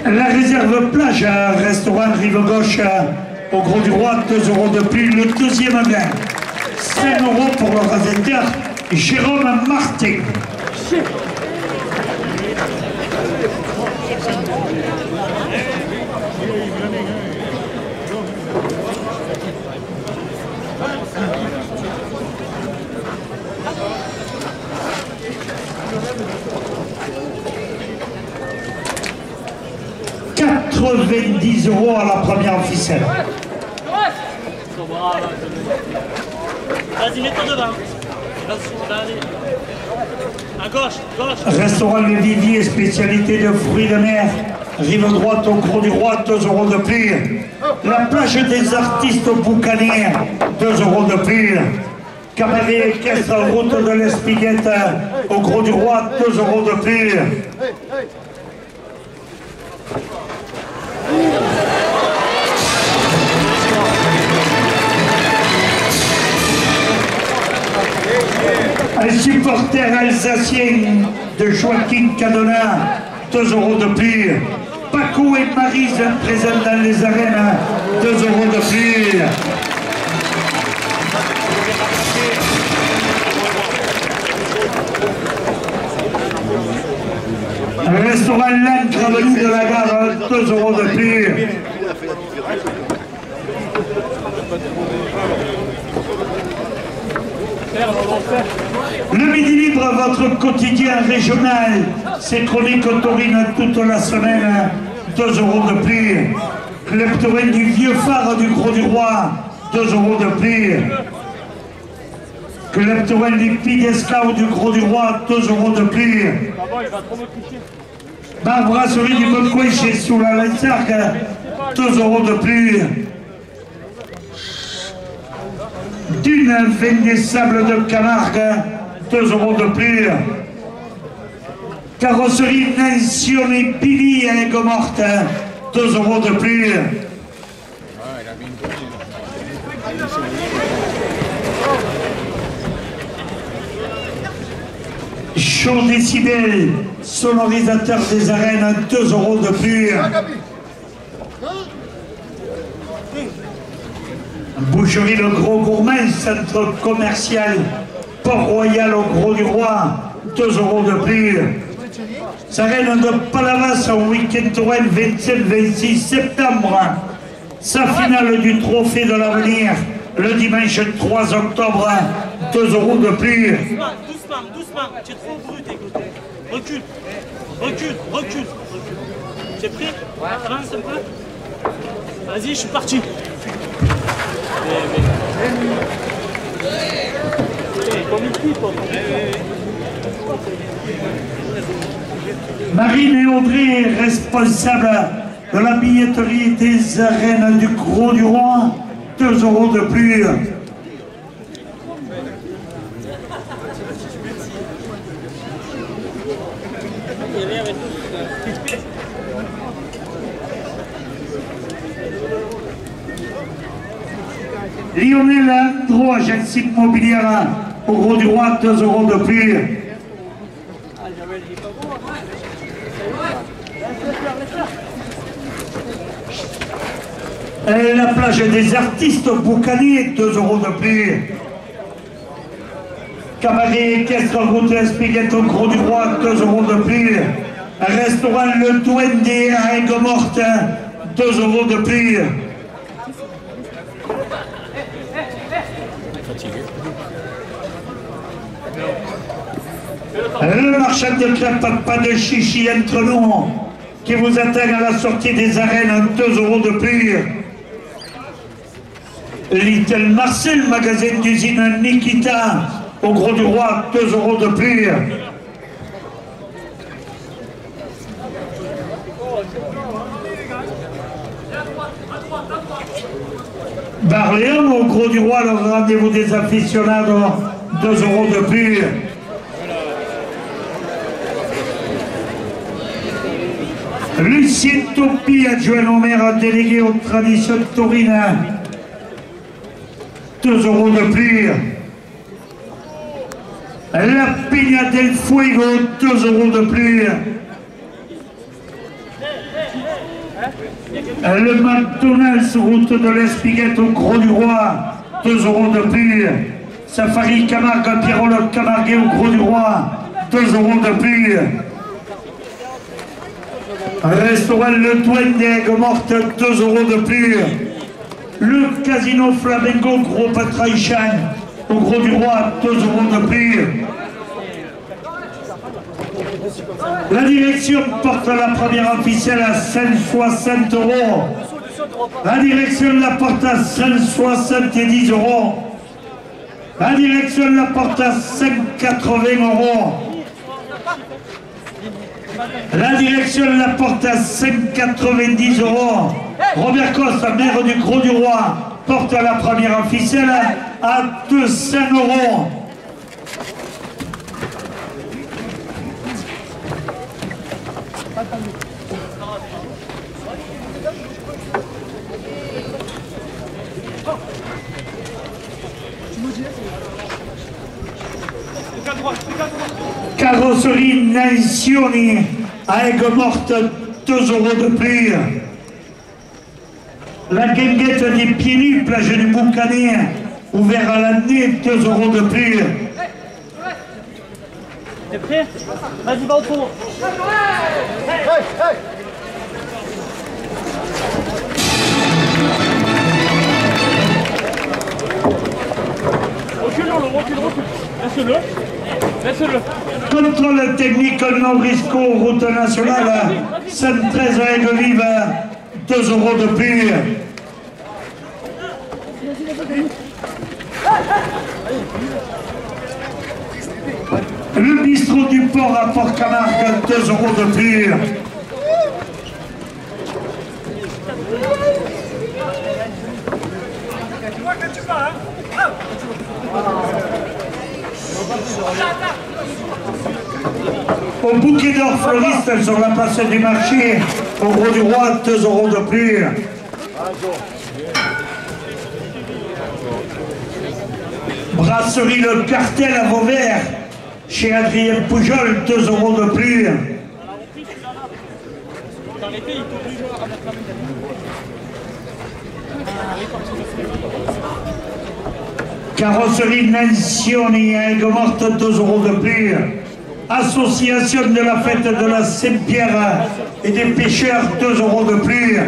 La réserve plage, restaurant rive gauche, au Gros du Roi, 2 € de plus. Le deuxième gain, 5 € pour le récepteur, Jérôme Martin. $90 € à la première ficelle. Vas-y, mets-toi devant. Vas-y, allez. À gauche, gauche. Restaurant Le Vivier, spécialité de fruits de mer. Rive droite au Gros du Roi, 2 € de plus. La plage des artistes boucaniers, 2 € de plus. Cabaret équestre, route de l'Espiguette au Gros du Roi, 2 € de plus. Un supporter alsacien de Joaquin Cadena, 2 € de plus. Paco et Maryse présents dans les arènes, 2 € de plus. Le restaurant L'Ancre, avenue de la Gare, 2 € de plus. Le Midi Libre, votre quotidien régional, c'est chronique taurine toute la semaine, 2 € de plus. Club taurin du Vieux Phare du Gros du Roi, 2 € de plus. Club taurin du Pidescao du Gros du Roi, 2 € de plus. Ma brasserie du Boncoin chez sous la Lansarque, 2 € de plus. D'une veine des sables de Camargue, 2 € de plus. Carrosserie Nazione Billy à Aigues-Mortes, 2 € de plus. Chaud décibel, sonorisateur des arènes, 2 € de plus. Boucherie Le Gros Gourmet, centre commercial Port-Royal au Gros du Roi, 2 € de plus. Arène de Palavas au week-end taurin 27-26 septembre. Sa finale du trophée de l'avenir le dimanche 3 octobre, 2 € de plus. Doucement, tu es trop brut, écoute. Recule, recule. Tu es prêt? Avance un peu. Vas-y, je suis parti. Marine et Audrey, responsables de la billetterie des arènes du Gros du Roi, 2 € de plus. Lionel Andro, agence immobilière, au gros du roi, 2 € de plus. La plage des artistes boucaniers, 2 € de plus. Cabaret équestre route Espiguette au gros du roi, 2 € de plus. Restaurant Le Duende à Aigues-Mortes, 2 € de plus. Le marchand de crêpes, pas de chichi entre nous, qui vous attend à la sortie des arènes, 2 € de plus. Little Marcel, magasin d'usine Nikita, au gros du roi, 2 € de plus. Barléon, au gros du roi, le rendez-vous des aficionados, 2 € de plus. Lucien Topi, adjoint au maire délégué aux traditions taurines, 2 € de plus. La Peña del Fuego, 2 € de plus. Le McDonald's, route de l'Espiguette au Gros du Roi, 2 € de plus. Safari Camargue, Pierrot Camarguais au Gros du Roi, 2 € de plus. Restaurant Le Duende Aigues-Mortes, 2 € de plus. Le Casino Flamengo Gros Patraïchan au Gros du Roi, 2 € de plus. La direction porte la première officielle à 160 €. La direction la porte à 170 €. La direction la porte à 180 €. La direction la porte à 190 €. Robert Costa, maire du Gros du Roi, porte la première officielle à 200 €. Carrosserie Nazioni à Aigues-Mortes, 2 € de plus. La guinguette des pieds nus, plage du Boucanet, ouvert à l'année, 2 € de plus. T'es prêt? Vas-y, va au fond. Recule, recule. Laisse-le. Laisse-le. Contrôle technique Nobrisco, route nationale, 113 à Aigues-Vives, 2 € de plus. Le bistrot du port à Port-Camargue, 2 € de plus. Au bouquet d'or fleuriste sur la place du marché, au Gros du Roi, 2 € de plus. Brasserie Le Cartel à Vauvert, chez Adrien Pujol, 2 € de plus. Carrosserie Nazioni à Aigues-Mortes, 2 € de plus. Association de la fête de la Saint-Pierre et des pêcheurs, 2 € de plus.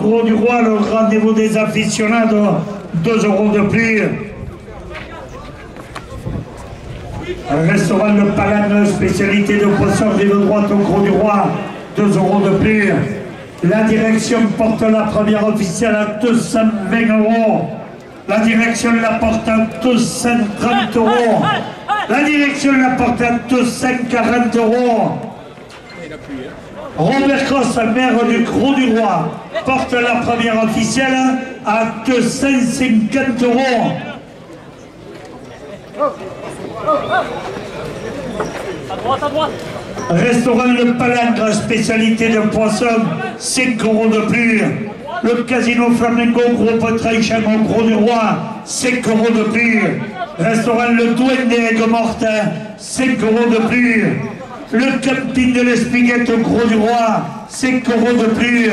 Gros du Roi, le rendez-vous des aficionados, 2 € de plus. Restaurant Le Palane, spécialité de poisson rive droite au Gros du Roi, 2 € de plus. La direction porte la première officielle à 220 €. La direction la porte à 230 €. La direction la porte à 240 €. Robert Cross, maire du Gros du Roi, porte la première officielle à 250 €. À droite, à droite. Restaurant Le Palangre, spécialité de poisson, 5 € de plus. Le Casino Flamengo, groupe Traichan au Gros du Roi, 5 € de plus. Restaurant Le Duende Aigues-Mortes, 5 € de plus. Le camping de l'Espiguette au Gros du Roi, 5 € de plus.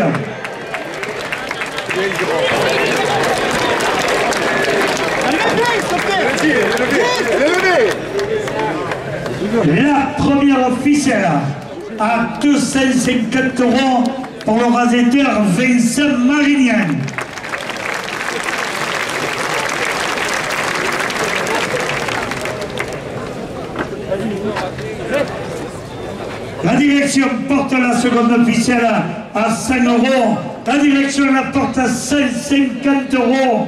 La première officielle à 250 € pour le rasetteur Vincent Marignan. La direction porte la seconde officielle à 100 €. La direction la porte à 150 €.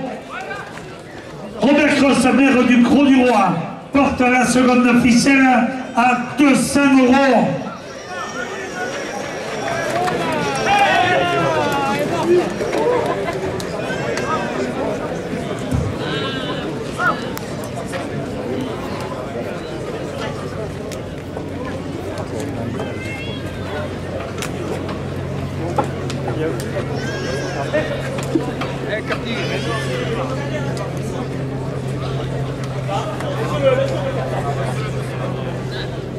Robert Cross, maire du Gros du Roi, porte la seconde officielle à 200 €.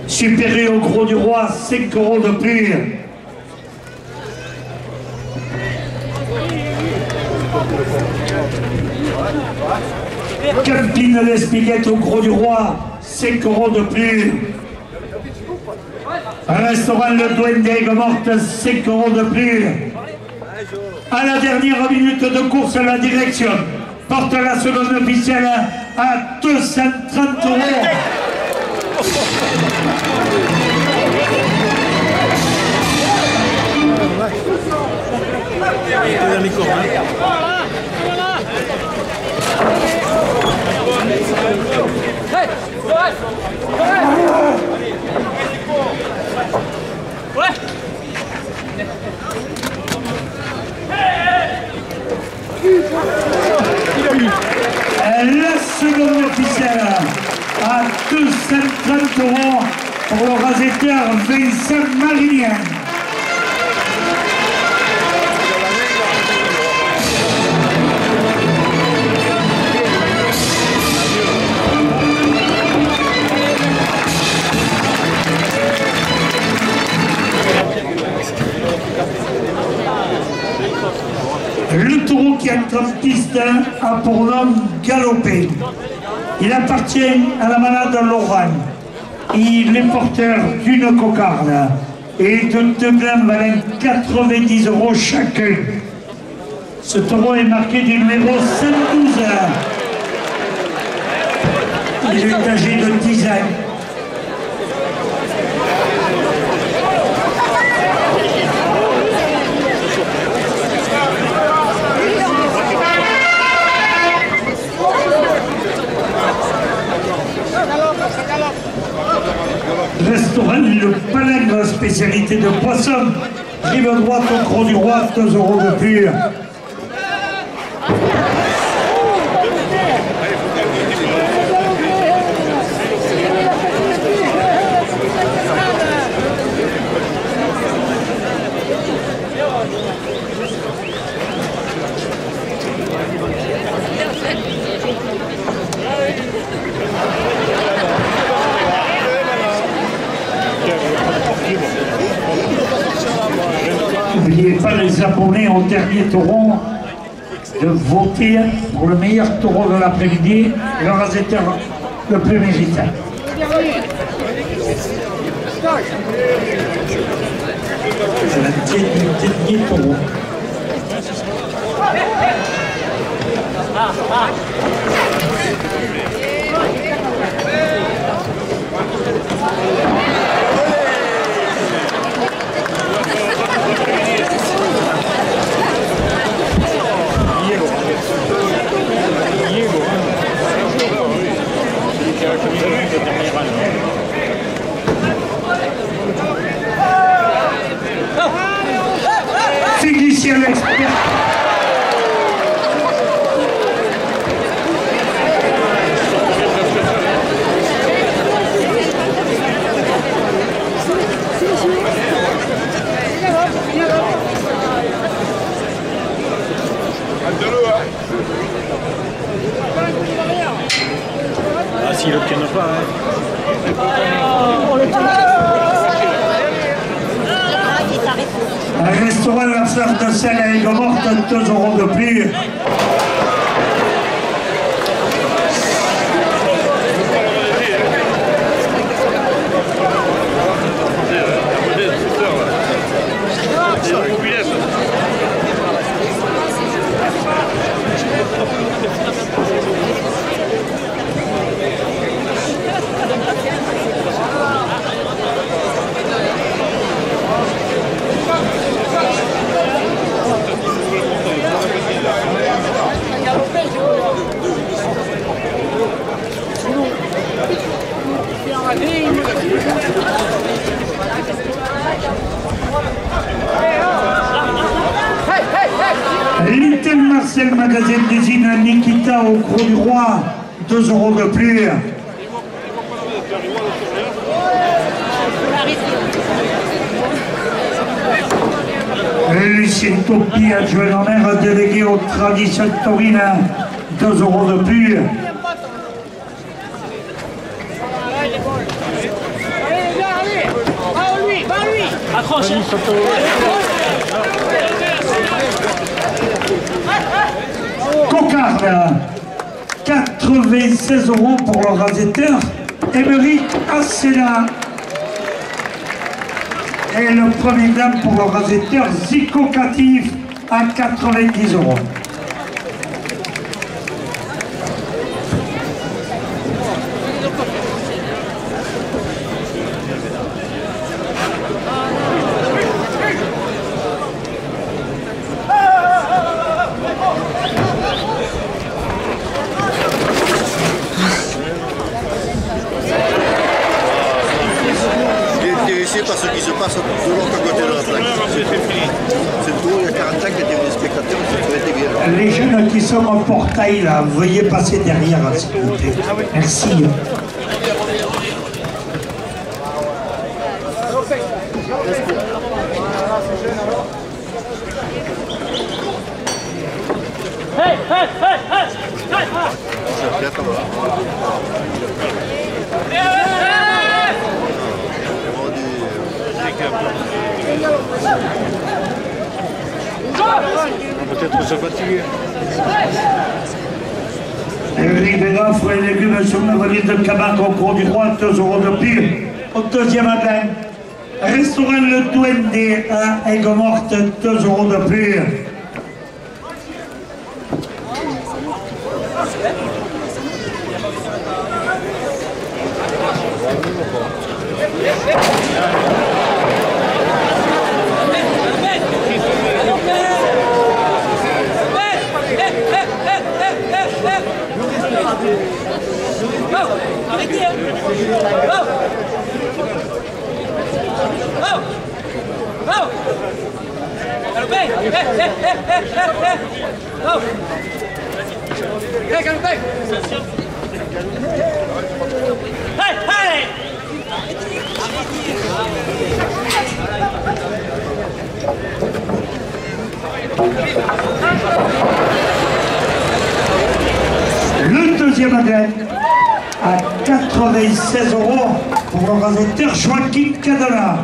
Supérieur au Gros du Roi, 5 € de plus. Camping de l'Espiguette au Gros du Roi, 5 € de plus. Restaurant Le Duende Aigues-Mortes, 5 € de plus. À la dernière minute de course, la direction porte la seconde officielle à 230 €. La seconde officielle à 230 € pour le rasetteur Vincent Marignan. Le taureau qui entre en piste a pour nom Galopé. Il appartient à la malade Lorraine. Il est porteur d'une cocarde et de 2 glands valant 90 € chacun. Ce taureau est marqué du numéro 112. Il est âgé de 10 ans. Restaurant Le Palangre, spécialité de poisson, rive droite au Gros du Roi, 2 € de plus. N'oubliez pas les abonnés au dernier taureau de voter pour le meilleur taureau de l'après-midi, le rasetteur le plus méritant. C'est la dernier taureau. Félicien l'expert. Ah, s'il n'obtient pas, hein. Un restaurant La Fleur de Sel à Aigues-Mortes, 2 € de plus. Little Marcel Magazine désigne Nikita au Gros du Roi, 2 € de plus. Lucien Topi, adjoint en maire délégué aux traditions taurines, 2 € de plus. Accroche. Cocarde, 96 € pour le rasetteur. Émeric Assena. Et le premier dame pour le rasetteur Zico Catif à 90 €. Par ce qui se passe de l'autre côté de la plaque. C'est tout, il y a 40 ans qu'il y a des spectateurs, ça aurait été bien. Les jeunes qui sont au portail, là, veuillez passer derrière, s'il vous plaît. Merci. Hey, hey, hey, hey, hey, Peut-être se fatiguer. Rivera, fruits et légumes sur la valise de Cabac au Cours du Roi, 2 € de plus. Au deuxième matin, restaurant Le Duende à Aigues-Mortes, 2 € de plus. Arrêtez, hein. Le deuxième matin à 96 € pour le rasetteur Joaquin Cadena.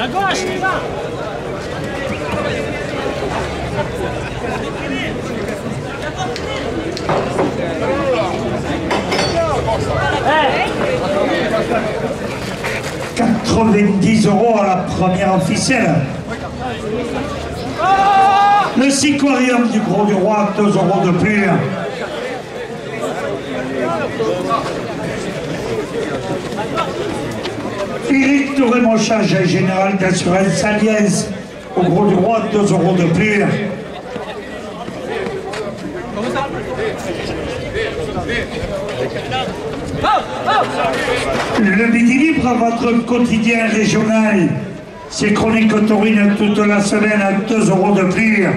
À gauche, les gars. Hey. 90 € à la première officielle. Le Siquarium du Gros du Roi, 2 € de plus. Éric Touré-Monchin, général d'assurance Aliès, au Gros du Roi, 2 € de plus. Le Midi Libre à votre quotidien régional. C'est chronique taurine toute la semaine à 2 € de plus.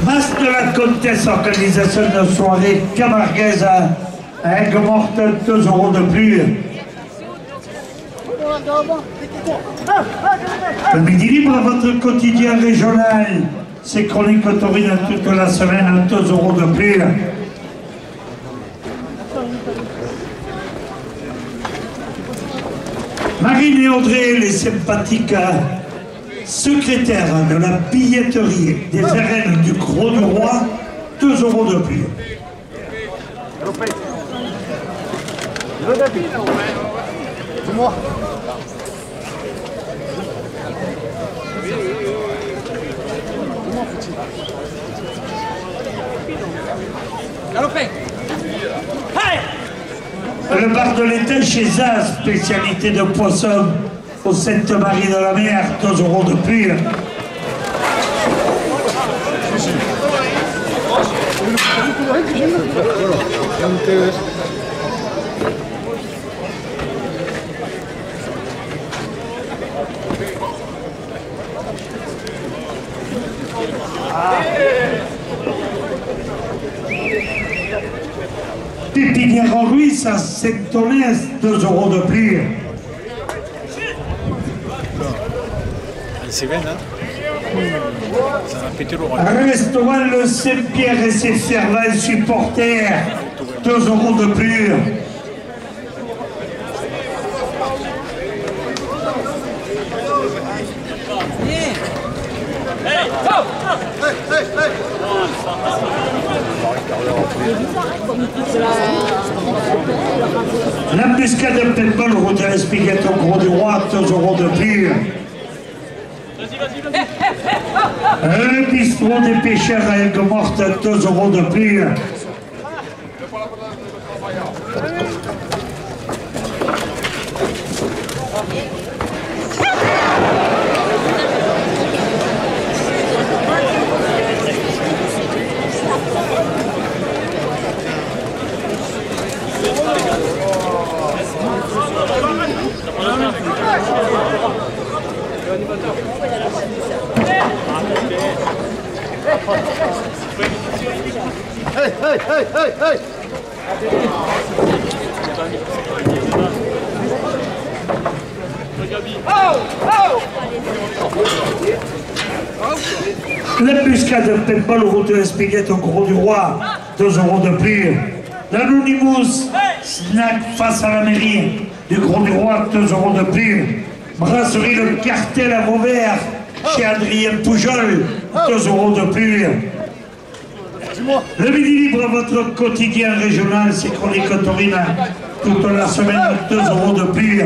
Masse de la Comtesse, organisation de soirée camarguaise à Aigues-Mortes, 2 € de plus. Le Midi Libre à votre quotidien régional. C'est chronique taurine toute la semaine à 2 € de plus. Marine et Audrey, les sympathiques secrétaires de la billetterie des arènes du Gros du Roi, 2 € de plus. C'est moi. Le bar de l'été chez Zaz, spécialité de poisson au Sainte-Marie de la Mer, 2 € de plus. Pépinière en Ruisse à Saint-Onès, 2 € de plus. C'est bien, hein? Ça va péter l'oreille. Restaurant Le Saint-Pierre et ses fervents supporters, 2 € de plus. L'embuscade de paintball route à l'Espiguette au Gros du Roi, 2 € de plus. Le bistrot des pêcheurs à Aigues-Mortes, 2 € de plus. Hey, hey, hey, hey, hey. L'embuscade de paintball route de l'Espiguette au Gros du Roi, 2 € de plus. L'Anonymous snack face à la mairie du Gros du Roi, 2 € de plus. Brasserie Le Cartel à Vauvert chez Adrien Poujol, 2 € de plus. Le Midi Libre, votre quotidien régional, c'est chronique taurine toute la semaine, 2 € de plus.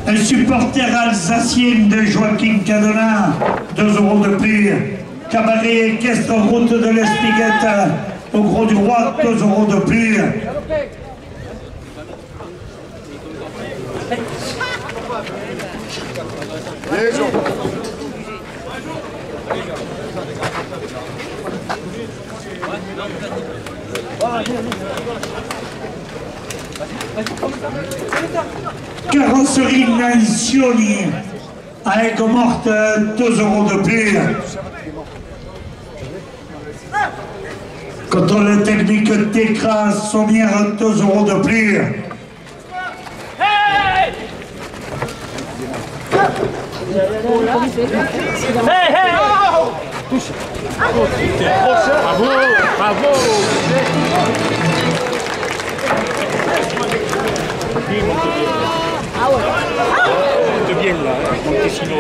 Un supporter alsacien de Joaquin Cadena, 2 € de plus. Cabaret équestre route de l'Espiguette au Gros du Roi, 2 € de plus. Carrosserie Nazioni à Aigues-Mortes, 2 € de plus. Contrôle technique t'écrase, Sommière 2 € de plus. Hey! Hey, hey! Touche. Bravo, bravo. De bien là, Montesino.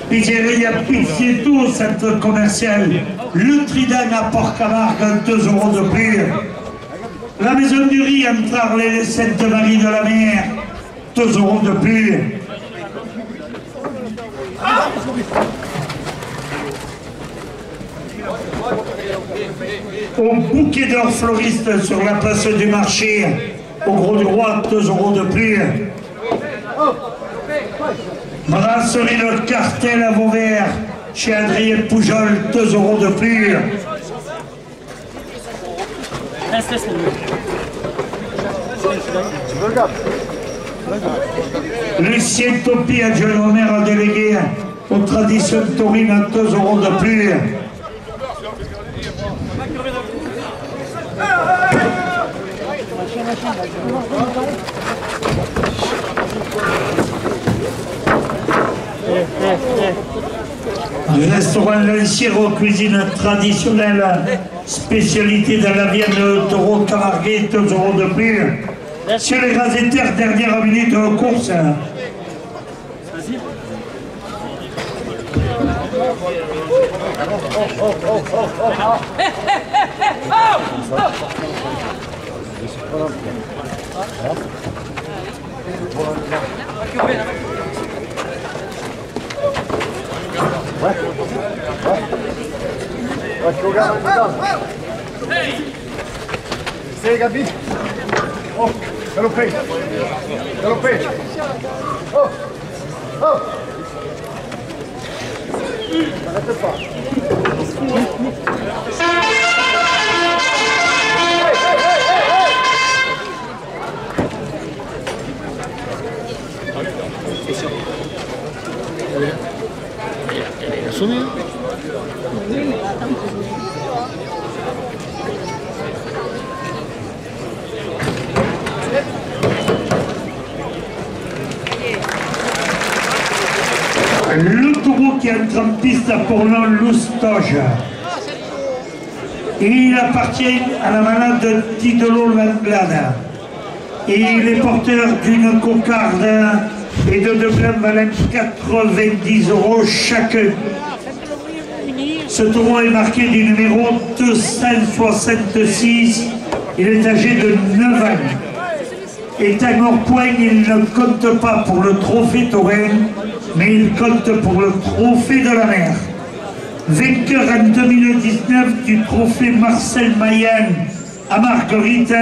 Pizzeria Pizzieto, centre commercial. Le Trident à Port-Camargue, 2 € de plus. La maison du riz entre Arles et Sainte-Marie de la Mer, 2 € de plus. Au bouquet d'or floriste sur la place du marché, au Gros du Roi, 2 € de plus. Brasserie Le Cartel à Vauvert, chez Adrien Poujol, 2 € de plus. Laisse. Lucien Topi, adjoint au maire délégué aux traditions taurines, 2 € de plus. Restaurant L'Anciero, cuisine traditionnelle, spécialité de la viande de taureau camarguais, 2 € de plus. Sur les raseteurs, dernière minute de course. Sei, Gabi. Oh, galopei. Oh, oh. Arrête pas. Il a sonné. Le taureau qui entre en piste pour l'on Loustoge. Il appartient à la malade Tidolo Langlade. Et il est porteur d'une cocarde et de deux blancs valant 90 € chacun. Ce taureau est marqué du numéro 266. Il est âgé de 9 ans. Étant hors point, il ne compte pas pour le trophée taurin, mais il compte pour le trophée de la mer. Vainqueur en 2019 du trophée Marcel Mayen à Marguerite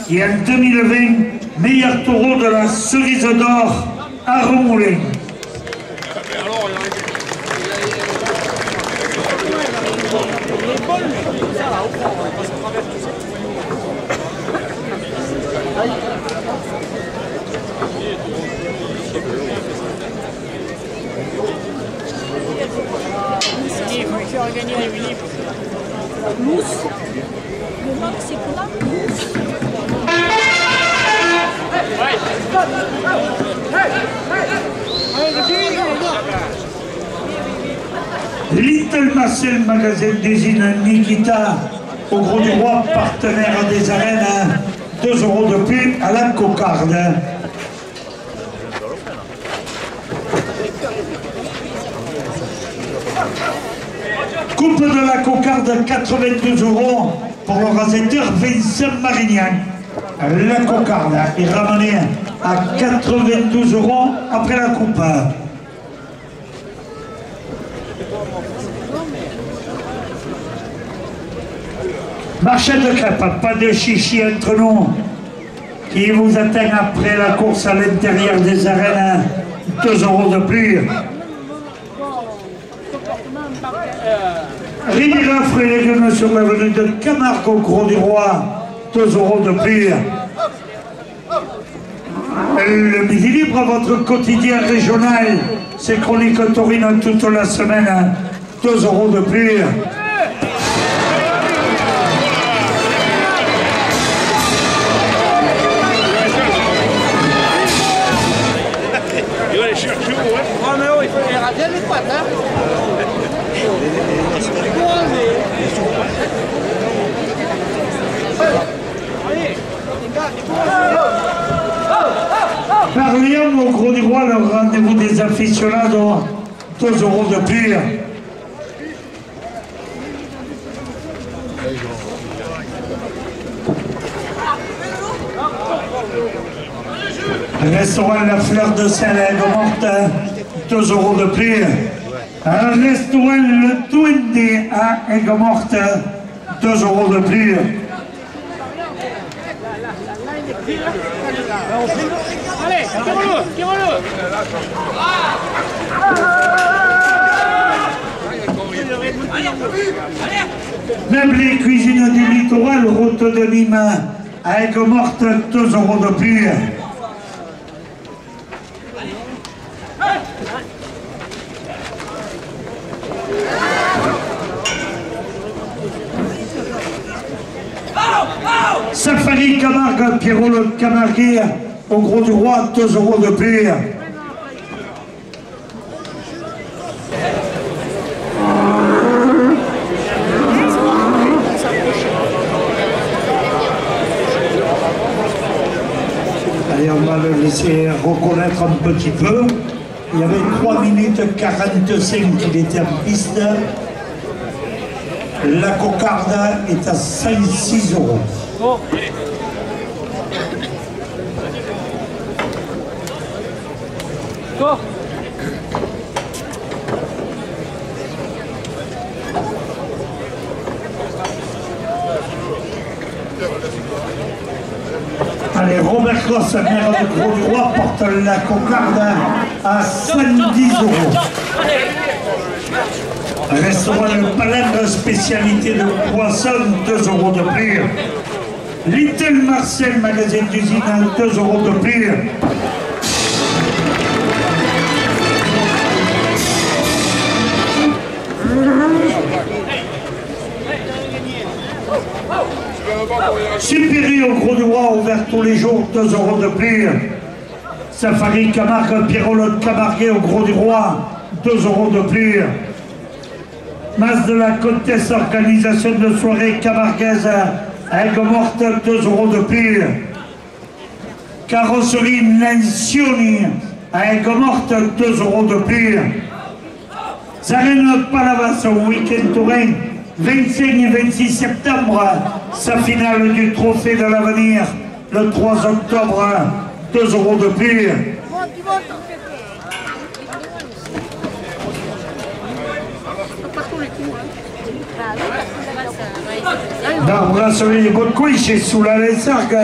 et en 2020, meilleur taureau de la Cerise d'Or à Remoulin. Qui a gagné les livres. Mousse. Le Max, c'est quoi? Little Marcel, magasin d'usine Nikita, au Gros du Roi, partenaire des arènes, 2 € de plus à la cocarde. Coupe de la cocarde, 92 € pour le rasetteur Vincent Marignan. La cocarde est ramenée à 92 € après la coupe. Marché de crêpes, pas de chichi entre nous, qui vous attend après la course à l'intérieur des arènes, 2 € de plus. Riviera fruits et légumes sur l'avenue de Camargue au Gros du Roi, 2 € de plus. Le Midi Libre, votre quotidien régional, c'est chronique taurine toute la semaine, 2 € de plus. Il va aller chercher où, ouais? Ah mais oui, il faut les rater les pattes, hein. Par Lyon, au Gros du Roi, le rendez-vous des aficionados, 2 € de plus. Restaurant La Fleur de Saint-Lègue-Morte, 2 € de plus. Restaurant Le Twindy à Aigues-Mortes, 2 € de plus. Allez, tire-le. Même les cuisines du littoral, route de Nîmes à Aigues-Mortes, 2 € de plus. Safari Camargue, Pierrot le Camarguais, au Gros du Roi, 2 € de plus. Allez, on va le laisser reconnaître un petit peu. Il y avait 3 minutes 45 qu'il était en piste. La cocarde est à 5-6 €. Bon. Toi. Allez, Robert Cross, maire de Gros du Roi, porte la cocarde à 110 €. Restaurant Le Palais, spécialité de poisson, 2 € de plus. Little Marcel, magasin d'usine, 2 € de plus. Supérieur au Gros du Roi, ouvert tous les jours, 2 € de plus. Safari Camargue, Pierrot le Camarguais au Gros du Roi, 2 € de plus. Mas de la Comtesse, organisation de soirée camarguaise à Aigues-Mortes, 2 € de plus. Carrosserie Nazioni à Aigues-Mortes, 2 € de plus. Zareno Palavas au week-end tourin, 25 et 26 septembre, sa finale du Trophée de l'Avenir, le 3 octobre, 2 € de plus. Dans la brasserie Botcouy, chez sous la Lessargue,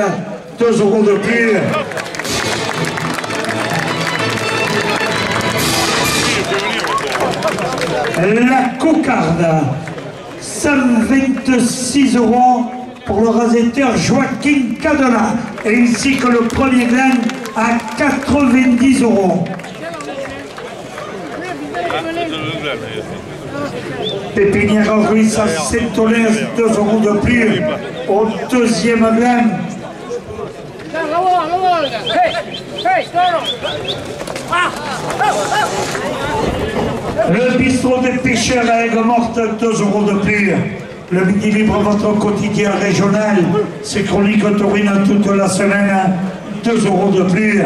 2 € de plus. La cocarde, 126 € pour le rasetteur Joaquin Cadena, ainsi que le premier grain à 90 €. Pépinière Ruiz à Saint-Ollès, 2 € de plus au deuxième grain. Le bistrot des pêcheurs à Aigues-Mortes, 2 € de plus. Le Midi Libre, votre quotidien régional, c'est chronique taurine toute la semaine, 2 € de plus.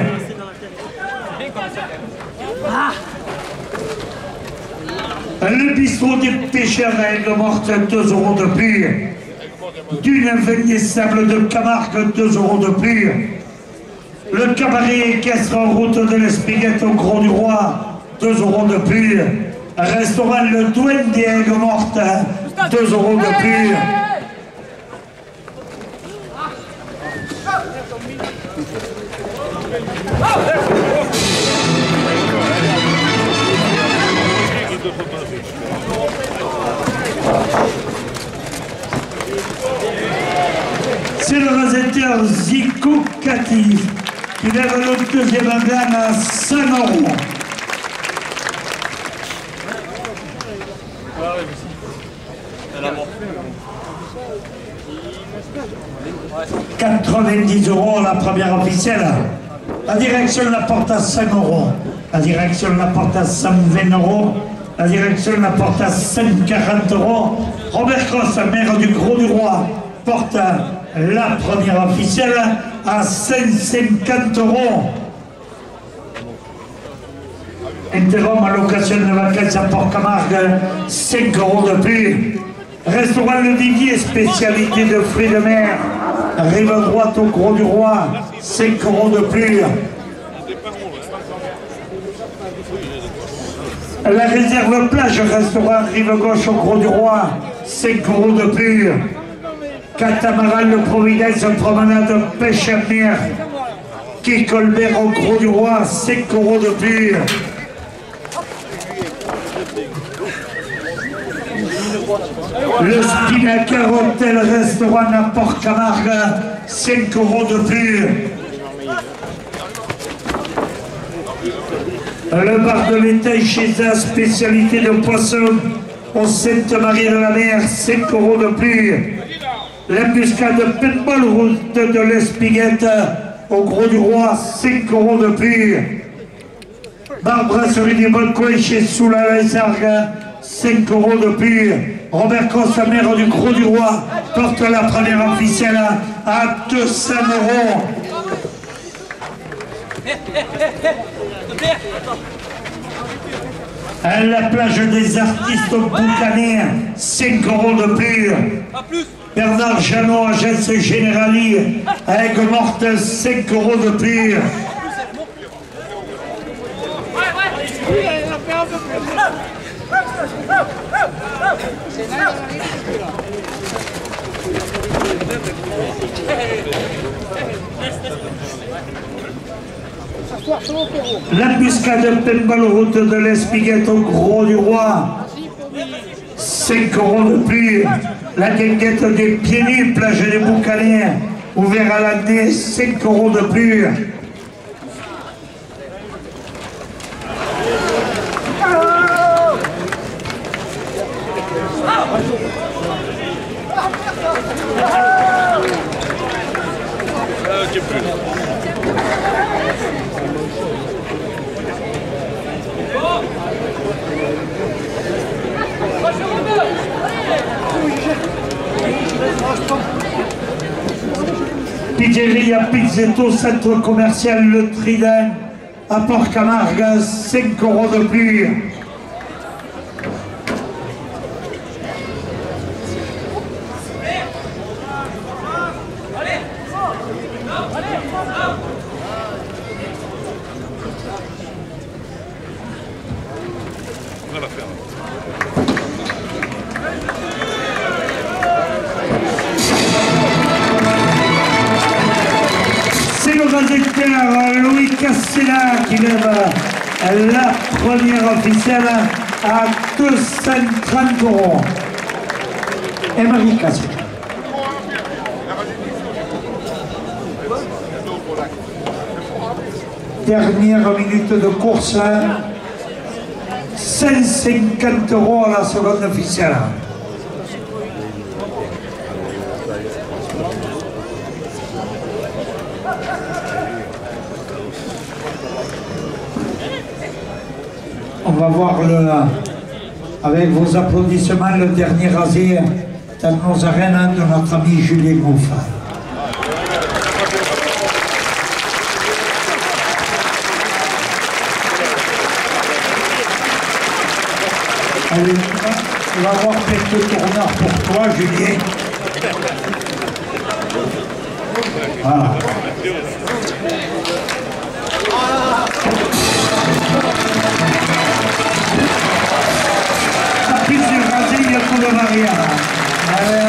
Le bistrot des pêcheurs à Aigues-Mortes, 2 € de plus. Dune Vénier-Sable de Camargue, 2 € de plus. Le cabaret équestre en route de l'Espiguette au Gros du Roi, 2 € de plus. Restaurant Le Douane des Aigues-Mortes, 2 € de plus. C'est le rasetteur Zico Cati qui lève le deuxième indemne à 5 €. « 90 € la première officielle. La direction la porte à 5 €. La direction la porte à 120 €. La direction la porte à 140 €. Robert Cross, maire du Gros du Roi, porte la première officielle à 150 €. Interrompt à l'occasion de vacances à Port-Camargue, 5 € de plus. Restaurant Le Vivier, spécialité de fruits de mer. Rive droite au Gros du Roi, 5 € de plus. La réserve plage, restaurant Rive gauche au Gros du Roi, 5 € de plus. Catamaran Le Providence, promenade pêche à mer. Quai Colbert au Gros du Roi, 5 € de plus. Le Spinnaker Hôtel Restaurant à Port-Camargue, 5 € de plus. Le bar de l'étain chez un spécialité de poisson au Sainte-Marie-de-la-Mer, 5 € de plus. L'embuscade paintball route de l'Espiguette au Gros du Roi, 5 € de plus. Bar brasserie du Balcon chez Soula-les-Argues, 5 € de plus. Robert Cross, maire du Gros du Roi, porte la première officielle à 200 €. À la plage des artistes boucanés, 5 € de plus. Bernard Janot, agence Générali, à Aigues-Mortes, 5 € de plus. L'embuscade paintball route de l'Espiguette au Gros du Roi, 5 € de plus. La guinguette des pieds nus, plage des Boucanais, ouvert à l'année, 5 € de plus. Pizzeria Pizzetto, centre commercial Le Trident à Port-Camargue, 5 € de plus. Louis Cassela qui lève la première officielle à 230 €. Et Marie Cassela. Dernière minute de course, 150 € à la seconde officielle. On va voir avec vos applaudissements le dernier rasé dans nos arènes de notre ami Julien Gouffin. Allez, on va voir quelques tourneurs pour toi, Julien. Voilà. La piste du rasé, il y a tout le variant. Allez,